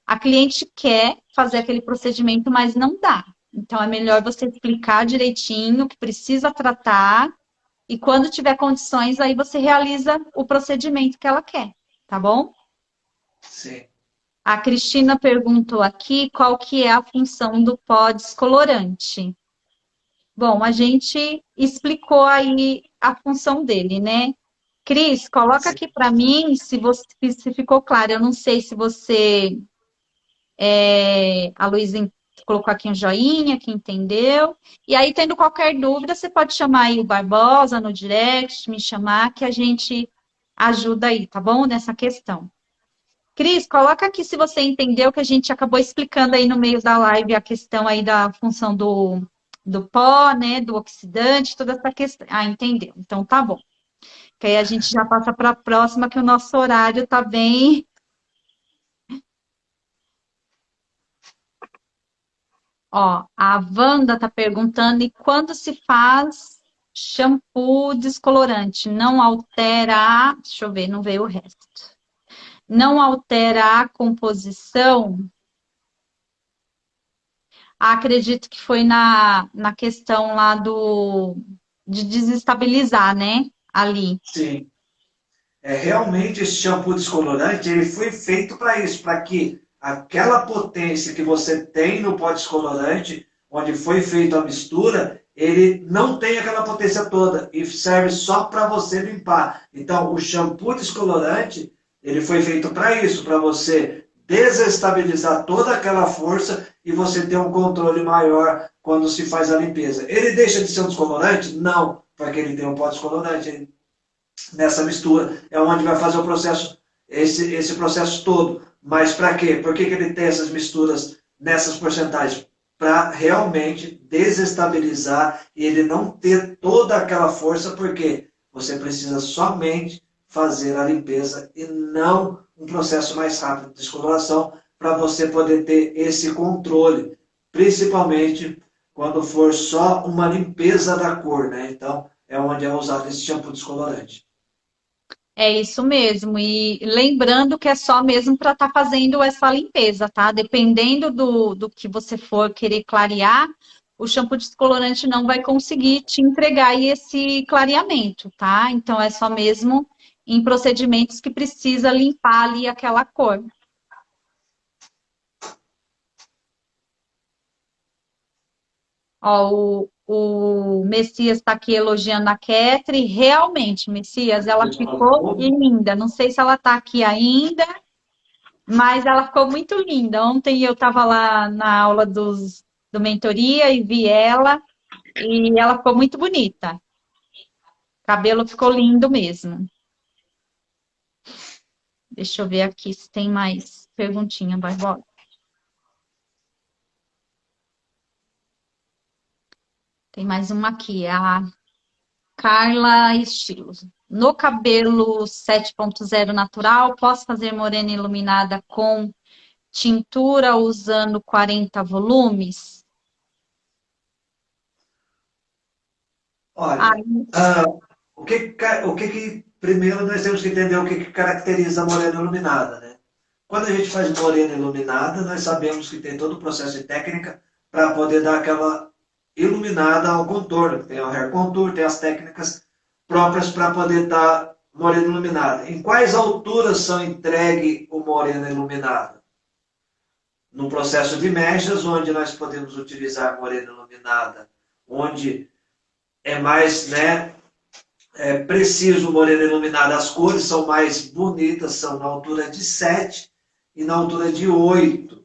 a cliente quer fazer aquele procedimento, mas não dá. Então, é melhor você explicar direitinho que precisa tratar, e quando tiver condições, aí você realiza o procedimento que ela quer, tá bom? Sim. A Cristina perguntou aqui qual que é a função do pó descolorante. Bom, a gente explicou aí a função dele, né? Cris, coloca Sim. aqui para mim se ficou claro. Eu não sei se você, a Luísa colocou aqui um joinha, que entendeu. E aí, tendo qualquer dúvida, você pode chamar aí o Barbosa no direct, me chamar, que a gente ajuda aí, tá bom? Nessa questão. Cris, coloca aqui se você entendeu que a gente acabou explicando aí no meio da live a questão aí da função do pó, né? Do oxidante, toda essa questão. Ah, entendeu. Então tá bom. Que aí a gente já passa para a próxima, que o nosso horário tá bem. Ó, a Wanda tá perguntando, e quando se faz shampoo descolorante, não altera deixa eu ver, não veio o resto. Não altera a composição? Acredito que foi na questão lá de desestabilizar, né? Ali. Sim. Realmente esse shampoo descolorante, ele foi feito para isso, para que aquela potência que você tem no pó descolorante, onde foi feita a mistura, ele não tem aquela potência toda e serve só para você limpar. Então, o shampoo descolorante, ele foi feito para isso, para você desestabilizar toda aquela força e você ter um controle maior quando se faz a limpeza. Ele deixa de ser um descolorante? Não, porque ele tem um pó descolorante nessa mistura. É onde vai fazer o processo, esse processo todo. Mas para quê? Por que ele tem essas misturas nessas porcentagens? Para realmente desestabilizar e ele não ter toda aquela força, porque você precisa somente fazer a limpeza e não um processo mais rápido de descoloração para você poder ter esse controle, principalmente quando for só uma limpeza da cor, né? Então, é onde é usado esse shampoo descolorante. É isso mesmo. E lembrando que é só mesmo para estar fazendo essa limpeza, tá? Dependendo do que você for querer clarear, o shampoo descolorante não vai conseguir te entregar esse clareamento, tá? Então é só mesmo em procedimentos que precisa limpar ali aquela cor. Ó, o Messias está aqui elogiando a Ketri. Realmente, Messias, ela ficou linda. Não sei se ela está aqui ainda, mas ela ficou muito linda. Ontem eu estava lá na aula do mentoria e vi ela, e ela ficou muito bonita. O cabelo ficou lindo mesmo. Deixa eu ver aqui se tem mais perguntinha, Barbosa. Tem mais uma aqui, a Carla Estilos. No cabelo 7.0 natural, posso fazer morena iluminada com tintura usando 40 volumes? Olha, Aí, primeiro nós temos que entender o que caracteriza a morena iluminada, né? Quando a gente faz morena iluminada, nós sabemos que tem todo o processo de técnica para poder dar aquela iluminada ao contorno. Tem o hair contour, tem as técnicas próprias para poder dar morena iluminada. Em quais alturas são entregue o morena iluminada? No processo de mechas, onde nós podemos utilizar morena iluminada, onde é mais, né, preciso morena iluminada. As cores são mais bonitas, são na altura de 7 e na altura de 8,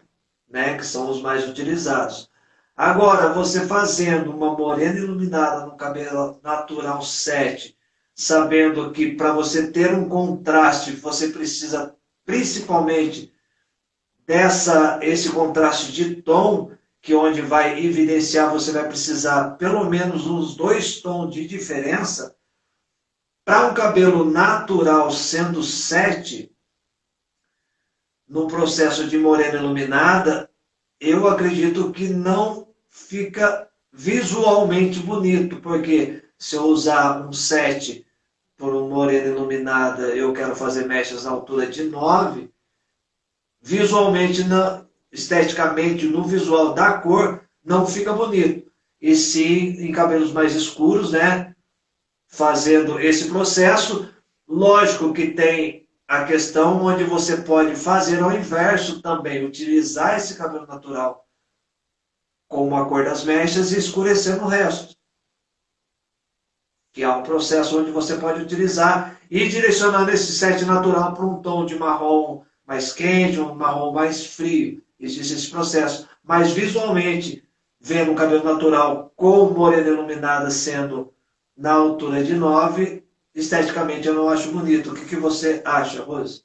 né, que são os mais utilizados. Agora, você fazendo uma morena iluminada no cabelo natural 7, sabendo que para você ter um contraste, você precisa principalmente esse contraste de tom, que onde vai evidenciar, você vai precisar pelo menos uns 2 tons de diferença. Para um cabelo natural sendo 7, no processo de morena iluminada, eu acredito que não fica visualmente bonito, porque se eu usar um 7 por um morena iluminada, eu quero fazer mechas na altura de 9, visualmente, esteticamente, no visual da cor, não fica bonito. E sim, em cabelos mais escuros, né, fazendo esse processo, lógico que tem a questão onde você pode fazer ao inverso também, utilizar esse cabelo natural com a cor das mechas e escurecer no resto. Que é um processo onde você pode utilizar e direcionando esse set natural para um tom de marrom mais quente, um marrom mais frio. Existe esse processo. Mas visualmente, vendo o cabelo natural com morena iluminada sendo na altura de 9, esteticamente eu não acho bonito. O que você acha, Rose?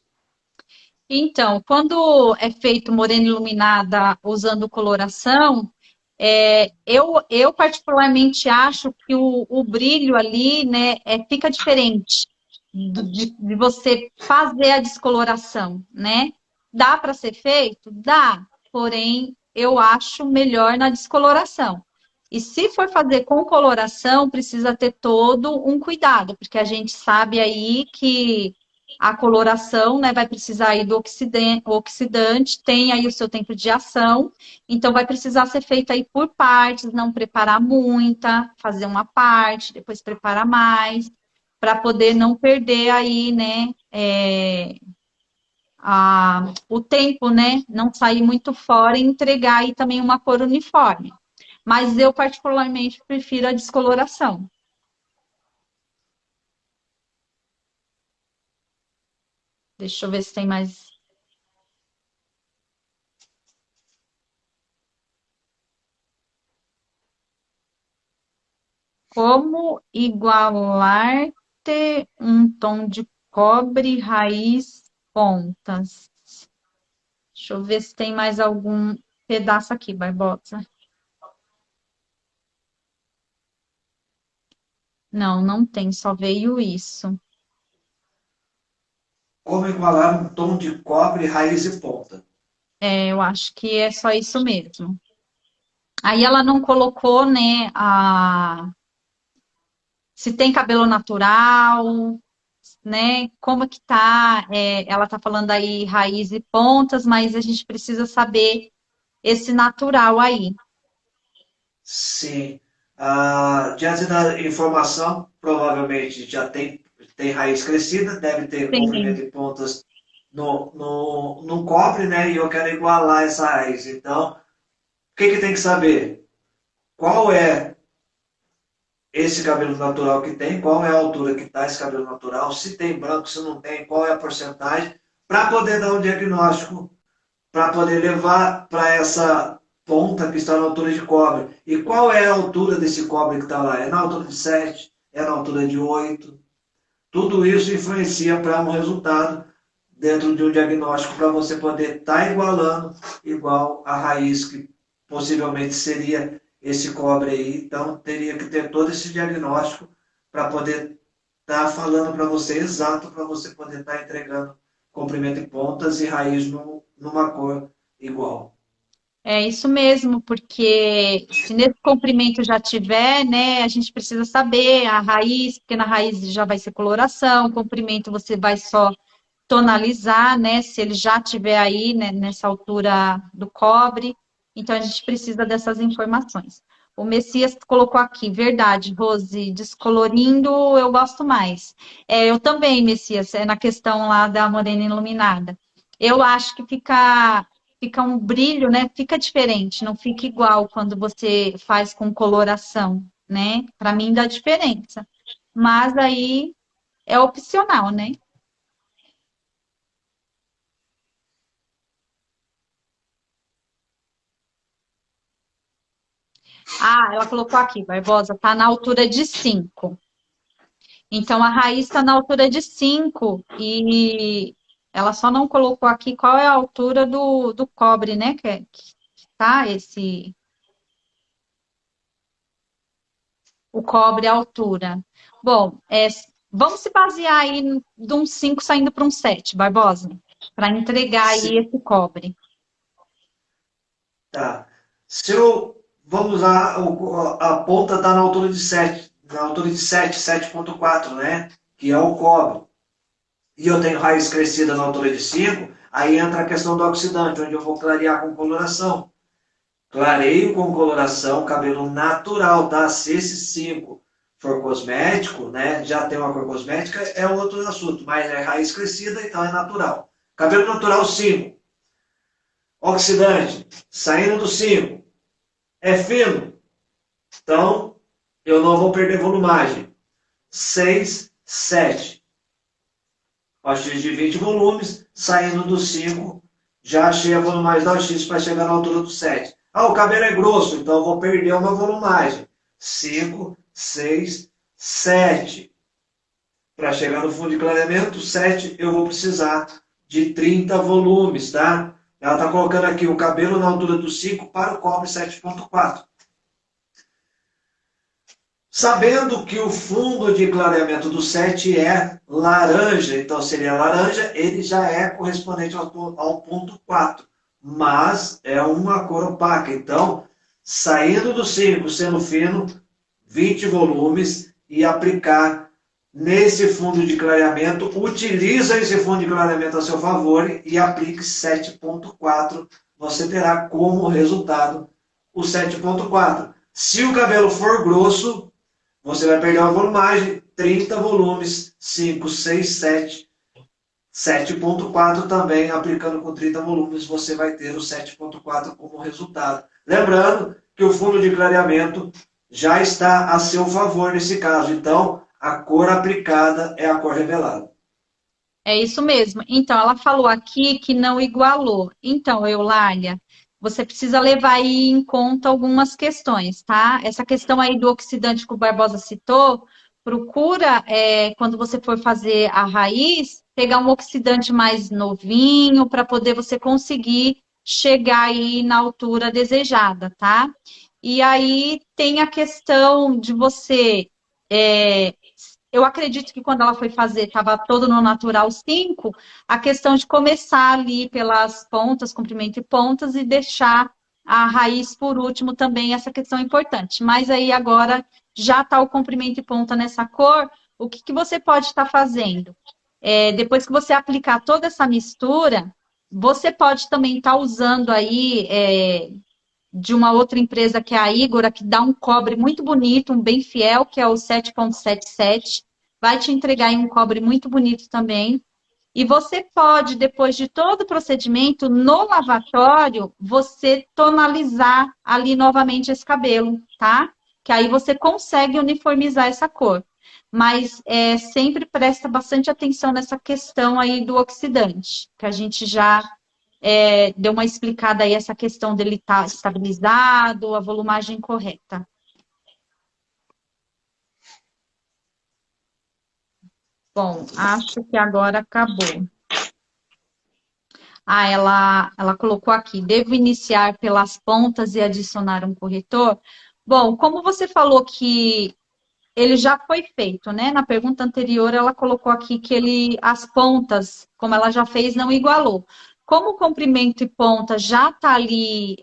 então, quando é feito morena iluminada usando coloração, Eu particularmente acho que o brilho ali, né, fica diferente de você fazer a descoloração, né? Dá para ser feito? Dá, porém, eu acho melhor na descoloração. E se for fazer com coloração, precisa ter todo um cuidado, porque a gente sabe aí que a coloração, né, vai precisar aí do oxidante, tem aí o seu tempo de ação, então vai precisar ser feita aí por partes, não preparar muita, fazer uma parte, depois preparar mais, para poder não perder aí, né, o tempo, né, não sair muito fora e entregar aí também uma cor uniforme. Mas eu particularmente prefiro a descoloração. Deixa eu ver se tem mais. Como igualar ter um tom de cobre, raiz, pontas? Deixa eu ver se tem mais algum pedaço aqui, Barbosa. Não, não tem, só veio isso. Como igualar um tom de cobre, raiz e ponta? Eu acho que é só isso mesmo. Aí ela não colocou, né, se tem cabelo natural, né, como que tá, ela tá falando aí raiz e pontas, mas a gente precisa saber esse natural aí. Sim. Diante da informação, provavelmente já tem raiz crescida, deve ter comprimento Sim. de pontas no cobre, né? E eu quero igualar essa raiz. Então, o que tem que saber? Qual é esse cabelo natural que tem, qual é a altura que está esse cabelo natural, se tem branco, se não tem, qual é a porcentagem, para poder dar um diagnóstico, para poder levar para essa ponta que está na altura de cobre. E qual é a altura desse cobre que está lá? É na altura de 7? É na altura de 8? Tudo isso influencia para um resultado dentro de um diagnóstico para você poder estar igualando igual a raiz que possivelmente seria esse cobre aí. Então teria que ter todo esse diagnóstico para poder estar falando para você exato, para você poder estar entregando comprimento em pontas e raiz numa cor igual. É isso mesmo, porque se nesse comprimento já tiver, né, a gente precisa saber a raiz, porque na raiz já vai ser coloração, o comprimento você vai só tonalizar, né, se ele já tiver aí, né, nessa altura do cobre. Então a gente precisa dessas informações. O Messias colocou aqui, verdade, Rose, descolorindo eu gosto mais. Eu também, Messias, na questão lá da morena iluminada. Eu acho que fica um brilho, né? Fica diferente, não fica igual quando você faz com coloração, né? Para mim dá diferença. Mas aí é opcional, né? Ah, ela colocou aqui, Barbosa, tá na altura de 5. Então a raiz está na altura de 5 e ela só não colocou aqui qual é a altura do cobre, né? Que tá o cobre, a altura. Bom, vamos se basear aí de um 5 saindo para um 7, Barbosa, para entregar aí Se, esse cobre. tá. Se eu, vamos lá, a ponta está na altura de 7, na altura de 7,4, né? Que é o cobre. E eu tenho raiz crescida na altura de 5, aí entra a questão do oxidante, onde eu vou clarear com coloração. Clareio com coloração, cabelo natural, tá? Se esse 5 for cosmético, né? Já tem uma cor cosmética, é outro assunto, mas é raiz crescida, então é natural. Cabelo natural 5, oxidante, saindo do 5, é fino, então eu não vou perder volumagem. 6, 7. OX de 20 volumes, saindo do 5, já achei a volumagem da OX para chegar na altura do 7. Ah, o cabelo é grosso, então eu vou perder uma volumagem. 5, 6, 7. Para chegar no fundo de clareamento, 7, eu vou precisar de 30 volumes, tá? Ela está colocando aqui o cabelo na altura do 5 para o cobre 7,4. Sabendo que o fundo de clareamento do 7 é laranja, então seria laranja, ele já é correspondente ao ponto 4, mas é uma cor opaca. Então, saindo do 5, sendo fino, 20 volumes e aplicar nesse fundo de clareamento, utiliza esse fundo de clareamento a seu favor e aplique 7,4. Você terá como resultado o 7,4. Se o cabelo for grosso, você vai perder uma volumagem, 30 volumes, 5, 6, 7, 7,4 também, aplicando com 30 volumes, você vai ter o 7,4 como resultado. Lembrando que o fundo de clareamento já está a seu favor nesse caso, então a cor aplicada é a cor revelada. É isso mesmo. Então, ela falou aqui que não igualou. Então, Eulália, você precisa levar aí em conta algumas questões, tá? Essa questão aí do oxidante que o Barbosa citou, procura, quando você for fazer a raiz, pegar um oxidante mais novinho para poder você conseguir chegar aí na altura desejada, tá? E aí tem a questão de você. Eu acredito que quando ela foi fazer, estava todo no natural 5, a questão de começar ali pelas pontas, comprimento e pontas, e deixar a raiz por último também, essa questão é importante. Mas aí agora já está o comprimento e ponta nessa cor, o que você pode estar fazendo? Depois que você aplicar toda essa mistura, você pode também estar usando aí de uma outra empresa que é a Igora, que dá um cobre muito bonito, um bem fiel, que é o 7,77. Vai te entregar em um cobre muito bonito também. E você pode, depois de todo o procedimento, no lavatório, você tonalizar ali novamente esse cabelo, tá? Que aí você consegue uniformizar essa cor. Mas sempre presta bastante atenção nessa questão aí do oxidante, que a gente já deu uma explicada aí essa questão dele estar estabilizado, a volumagem correta. Bom, acho que agora acabou. Ah, ela colocou aqui, devo iniciar pelas pontas e adicionar um corretor? Bom, como você falou que ele já foi feito, né? Na pergunta anterior, ela colocou aqui que as pontas, como ela já fez, não igualou. Como o comprimento e ponta já está ali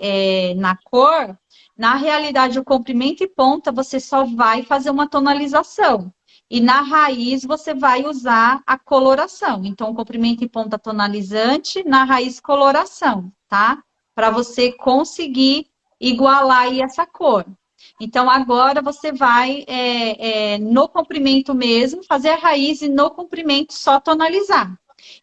na cor, na realidade, o comprimento e ponta você só vai fazer uma tonalização. E na raiz você vai usar a coloração. Então, comprimento e ponta tonalizante, na raiz coloração, tá? Para você conseguir igualar aí essa cor. Então, agora você vai, no comprimento mesmo, fazer a raiz e no comprimento só tonalizar.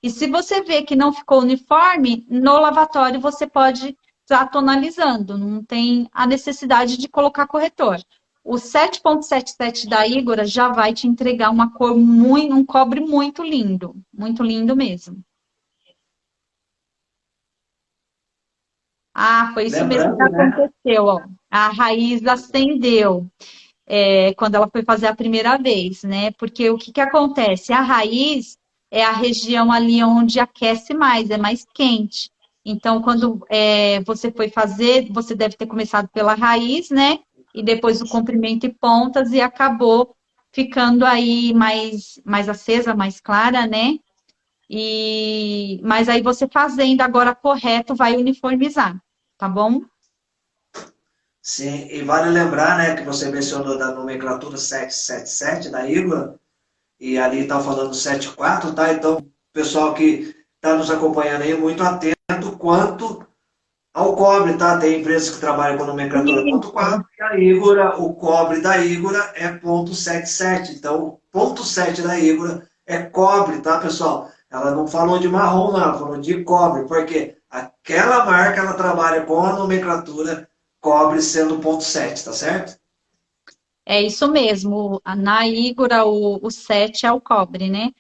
E se você vê que não ficou uniforme, no lavatório você pode estar tonalizando, não tem a necessidade de colocar corretor. O 7,77 da Igora já vai te entregar uma cor um cobre muito lindo mesmo. Ah, foi isso mesmo que Lembrando, né? aconteceu, ó. A raiz acendeu. Quando ela foi fazer a primeira vez, né? Porque o que acontece? A raiz é a região ali onde aquece mais, é mais quente. Então, quando você foi fazer, você deve ter começado pela raiz, né? E depois o comprimento e pontas, e acabou ficando aí mais acesa, mais clara, né? Mas aí você fazendo agora correto, vai uniformizar, tá bom? Sim, e vale lembrar, né, que você mencionou da nomenclatura 777 da Igor, e ali está falando 74, tá? Então, o pessoal que está nos acompanhando aí, muito atento quanto ao cobre, tá? Tem empresas que trabalham com nomenclatura ponto Isso. 4 e a Igora, o cobre da Igora é ponto 77. Então, o ponto 7 da Igora é cobre, tá, pessoal? Ela não falou de marrom, não, ela falou de cobre, porque aquela marca ela trabalha com a nomenclatura cobre sendo ponto 7, tá certo? É isso mesmo. Na Igora, o 7 é o cobre, né?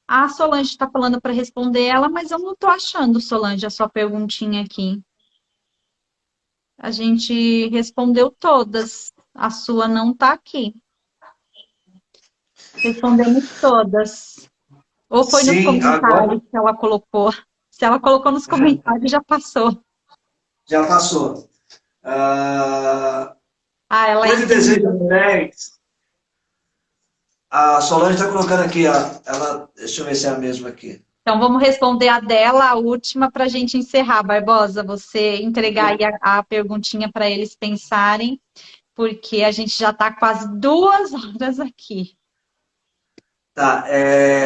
A Solange está falando para responder ela, mas eu não estou achando, Solange, a sua perguntinha aqui. A gente respondeu todas. A sua não está aqui. Respondemos todas. Ou foi nos Sim, agora comentários que ela colocou Se ela colocou nos comentários, já passou. Já passou. Ah, Ah, ela cor de desejo 10. A Solange está colocando aqui, ó. Deixa eu ver se é a mesma aqui. Então, vamos responder a dela, a última, para a gente encerrar, Barbosa. Você entregar aí a perguntinha para eles pensarem, porque a gente já está quase 2 horas aqui. Tá,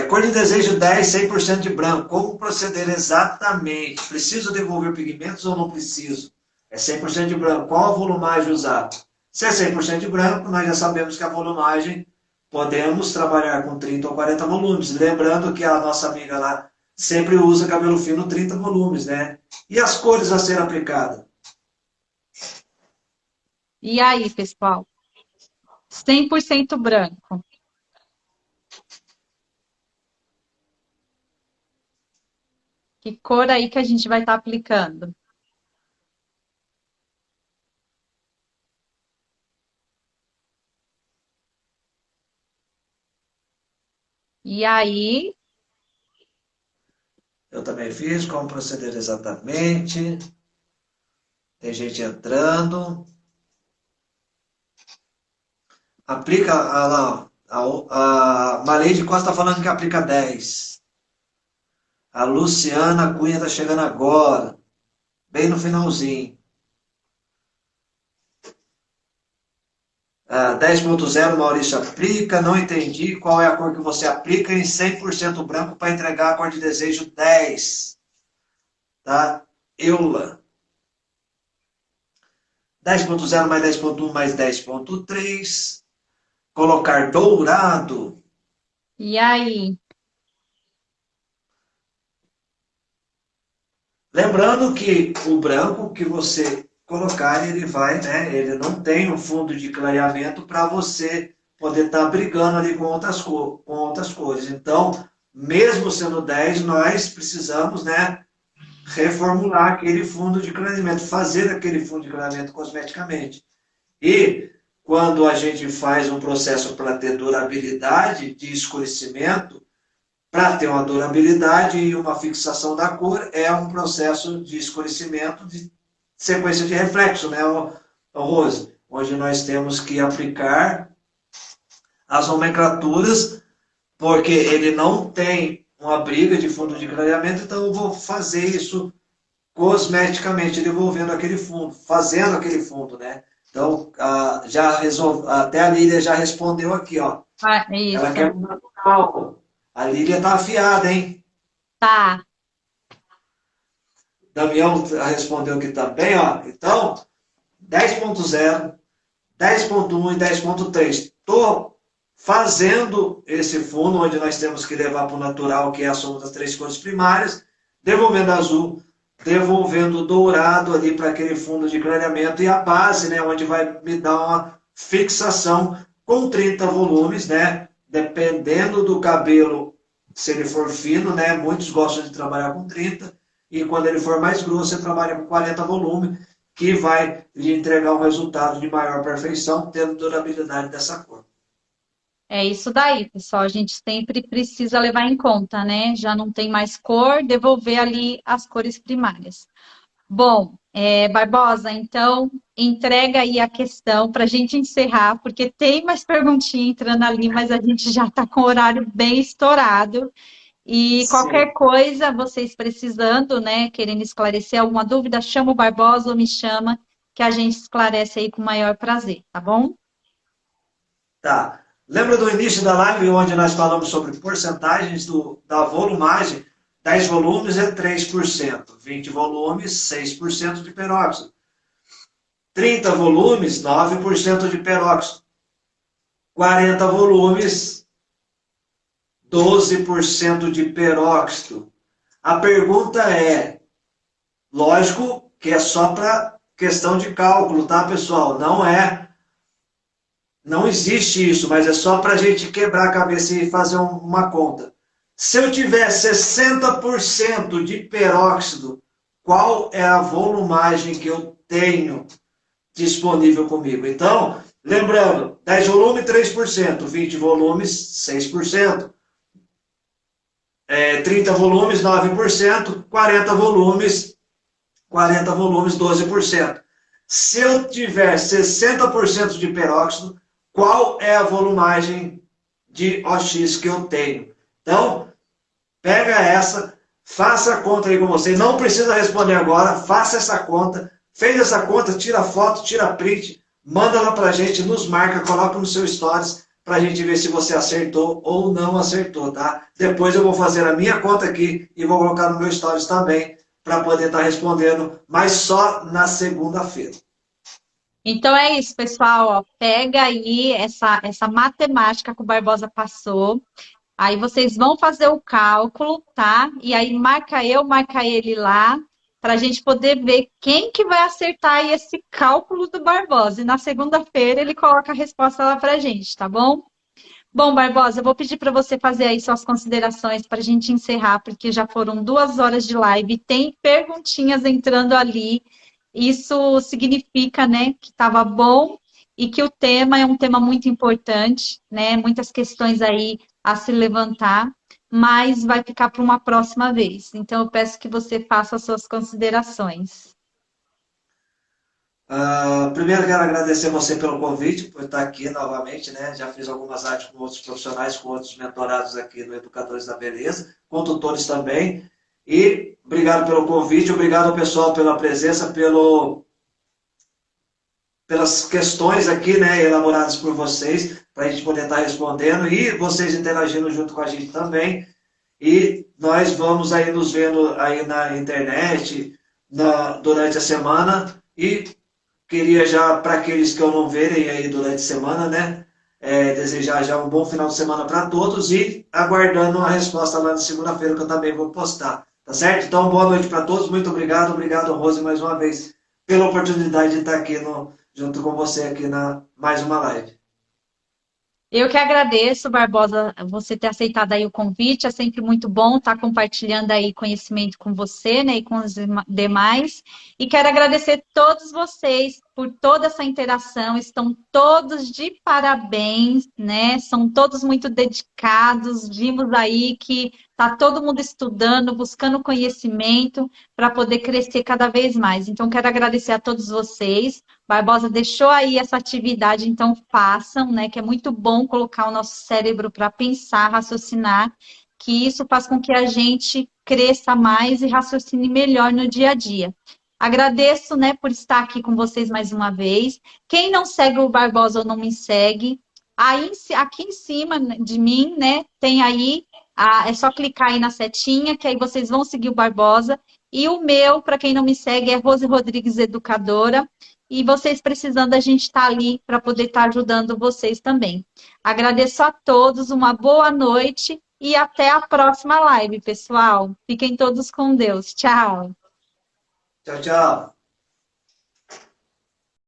cor de desejo 10, 100% de branco. Como proceder exatamente? Preciso devolver pigmentos ou não preciso? É 100% de branco. Qual a volumagem usar? Se é 100% de branco, nós já sabemos que a volumagem podemos trabalhar com 30 ou 40 volumes. Lembrando que a nossa amiga lá sempre usa cabelo fino 30 volumes, né? E as cores a ser aplicadas? E aí, pessoal? 100% branco. Que cor aí que a gente vai estar aplicando? E aí, Eu também fiz. Como proceder exatamente? Tem gente entrando. Aplica, lá, a Maleide Costa está falando que aplica 10. A Luciana Cunha está chegando agora, bem no finalzinho. 10.0 Maurício aplica, não entendi qual é a cor que você aplica em 100% branco para entregar a cor de desejo 10. Tá? Eula. 10.0 mais 10.1 mais 10.3. Colocar dourado. e aí? Lembrando que o branco que você colocar, ele vai, né? Ele não tem um fundo de clareamento para você poder estar brigando ali com outras cores. Então, mesmo sendo 10, nós precisamos, né, reformular aquele fundo de clareamento, fazer aquele fundo de clareamento cosmeticamente. E quando a gente faz um processo para ter durabilidade de escurecimento, para ter uma durabilidade e uma fixação da cor, é um processo de escurecimento de sequência de reflexo, né, Rose? Onde nós temos que aplicar as nomenclaturas, porque ele não tem uma briga de fundo de clareamento, então eu vou fazer isso cosmeticamente, devolvendo aquele fundo, fazendo aquele fundo, né? Então, até a Lília já respondeu aqui, ó. Isso. Ela quer um natural. A Lília tá afiada, hein? Tá. Damião respondeu aqui também, ó. Então, 10.0, 10.1 e 10.3. Estou fazendo esse fundo, onde nós temos que levar para o natural, que é a soma das 3 cores primárias, devolvendo azul, devolvendo dourado ali para aquele fundo de clareamento, e a base, né, onde vai me dar uma fixação com 30 volumes, né, dependendo do cabelo, se ele for fino, né, muitos gostam de trabalhar com 30, e quando ele for mais grosso, você trabalha com 40 volumes, que vai lhe entregar um resultado de maior perfeição, tendo durabilidade dessa cor. É isso daí, pessoal. A gente sempre precisa levar em conta, né? Já não tem mais cor, devolver ali as cores primárias. Bom, Barbosa, então entrega aí a questão para a gente encerrar, porque tem mais perguntinha entrando ali, mas a gente já está com o horário bem estourado. E qualquer Sim. coisa, vocês precisando, né, querendo esclarecer alguma dúvida, chama o Barbosa ou me chama, que a gente esclarece aí com o maior prazer, tá bom? Tá. Lembra do início da live, onde nós falamos sobre porcentagens da volumagem? 10 volumes é 3%, 20 volumes, 6% de peróxido. 30 volumes, 9% de peróxido. 40 volumes, 12% de peróxido. A pergunta é, lógico que é só para questão de cálculo, tá, pessoal? Não existe isso, mas é só para a gente quebrar a cabeça e fazer uma conta. Se eu tiver 60% de peróxido, qual é a volumagem que eu tenho disponível comigo? Então, lembrando, 10 volumes, 3%, 20 volumes, 6%. 30 volumes, 9%, 40 volumes, 12%. Se eu tiver 60% de peróxido, qual é a volumagem de OX que eu tenho? Então, pega essa, faça a conta aí com você. Não precisa responder agora, faça essa conta. Fez essa conta, tira foto, tira print, manda lá pra gente, nos marca, coloca no seu stories pra gente ver se você acertou ou não acertou, tá? Depois eu vou fazer a minha conta aqui e vou colocar no meu stories também para poder estar respondendo, mas só na segunda-feira. Então é isso, pessoal. Ó, pega aí essa matemática que o Barbosa passou. Aí vocês vão fazer o cálculo, tá? E aí marca eu, marca ele lá, para a gente poder ver quem que vai acertar aí esse cálculo do Barbosa. E na segunda-feira ele coloca a resposta lá para a gente, tá bom? Bom, Barbosa, eu vou pedir para você fazer aí suas considerações para a gente encerrar, porque já foram 2 horas de live, tem perguntinhas entrando ali. Isso significa, né, que estava bom e que o tema é um tema muito importante, né? Muitas questões aí a se levantar, mas vai ficar para uma próxima vez. Então, eu peço que você faça as suas considerações. Primeiro quero agradecer você pelo convite, por estar aqui novamente, né? Já fiz algumas artes com outros profissionais, com outros mentorados aqui no Educadores da Beleza, com tutores também. E obrigado pelo convite, obrigado ao pessoal pela presença, pelas questões aqui, né, elaboradas por vocês, para a gente poder estar respondendo e vocês interagindo junto com a gente também. E nós vamos aí nos vendo aí na internet durante a semana e queria já, para aqueles que eu não verem aí durante a semana, né, desejar já um bom final de semana para todos e aguardando a resposta lá na segunda-feira que eu também vou postar, tá certo? Então, boa noite para todos, muito obrigado, obrigado, Rose, mais uma vez, pela oportunidade de estar aqui junto com você aqui na mais uma live. Eu que agradeço, Barbosa, você ter aceitado aí o convite. É sempre muito bom estar compartilhando aí conhecimento com você, né, e com os demais. E quero agradecer todos vocês por toda essa interação. Estão todos de parabéns, né? São todos muito dedicados. Vimos aí que está todo mundo estudando, buscando conhecimento para poder crescer cada vez mais. Então, quero agradecer a todos vocês. Barbosa deixou aí essa atividade, então façam, né? Que é muito bom colocar o nosso cérebro para pensar, raciocinar, que isso faz com que a gente cresça mais e raciocine melhor no dia a dia. Agradeço, né, por estar aqui com vocês mais uma vez. Quem não segue o Barbosa ou não me segue, aí aqui em cima de mim, né, tem aí, é só clicar aí na setinha, que aí vocês vão seguir o Barbosa. E o meu, para quem não me segue, é Rose Rodrigues Educadora. E vocês precisando, a gente está ali para poder estar ajudando vocês também. Agradeço a todos, uma boa noite e até a próxima live, pessoal. Fiquem todos com Deus. Tchau. Tchau, tchau.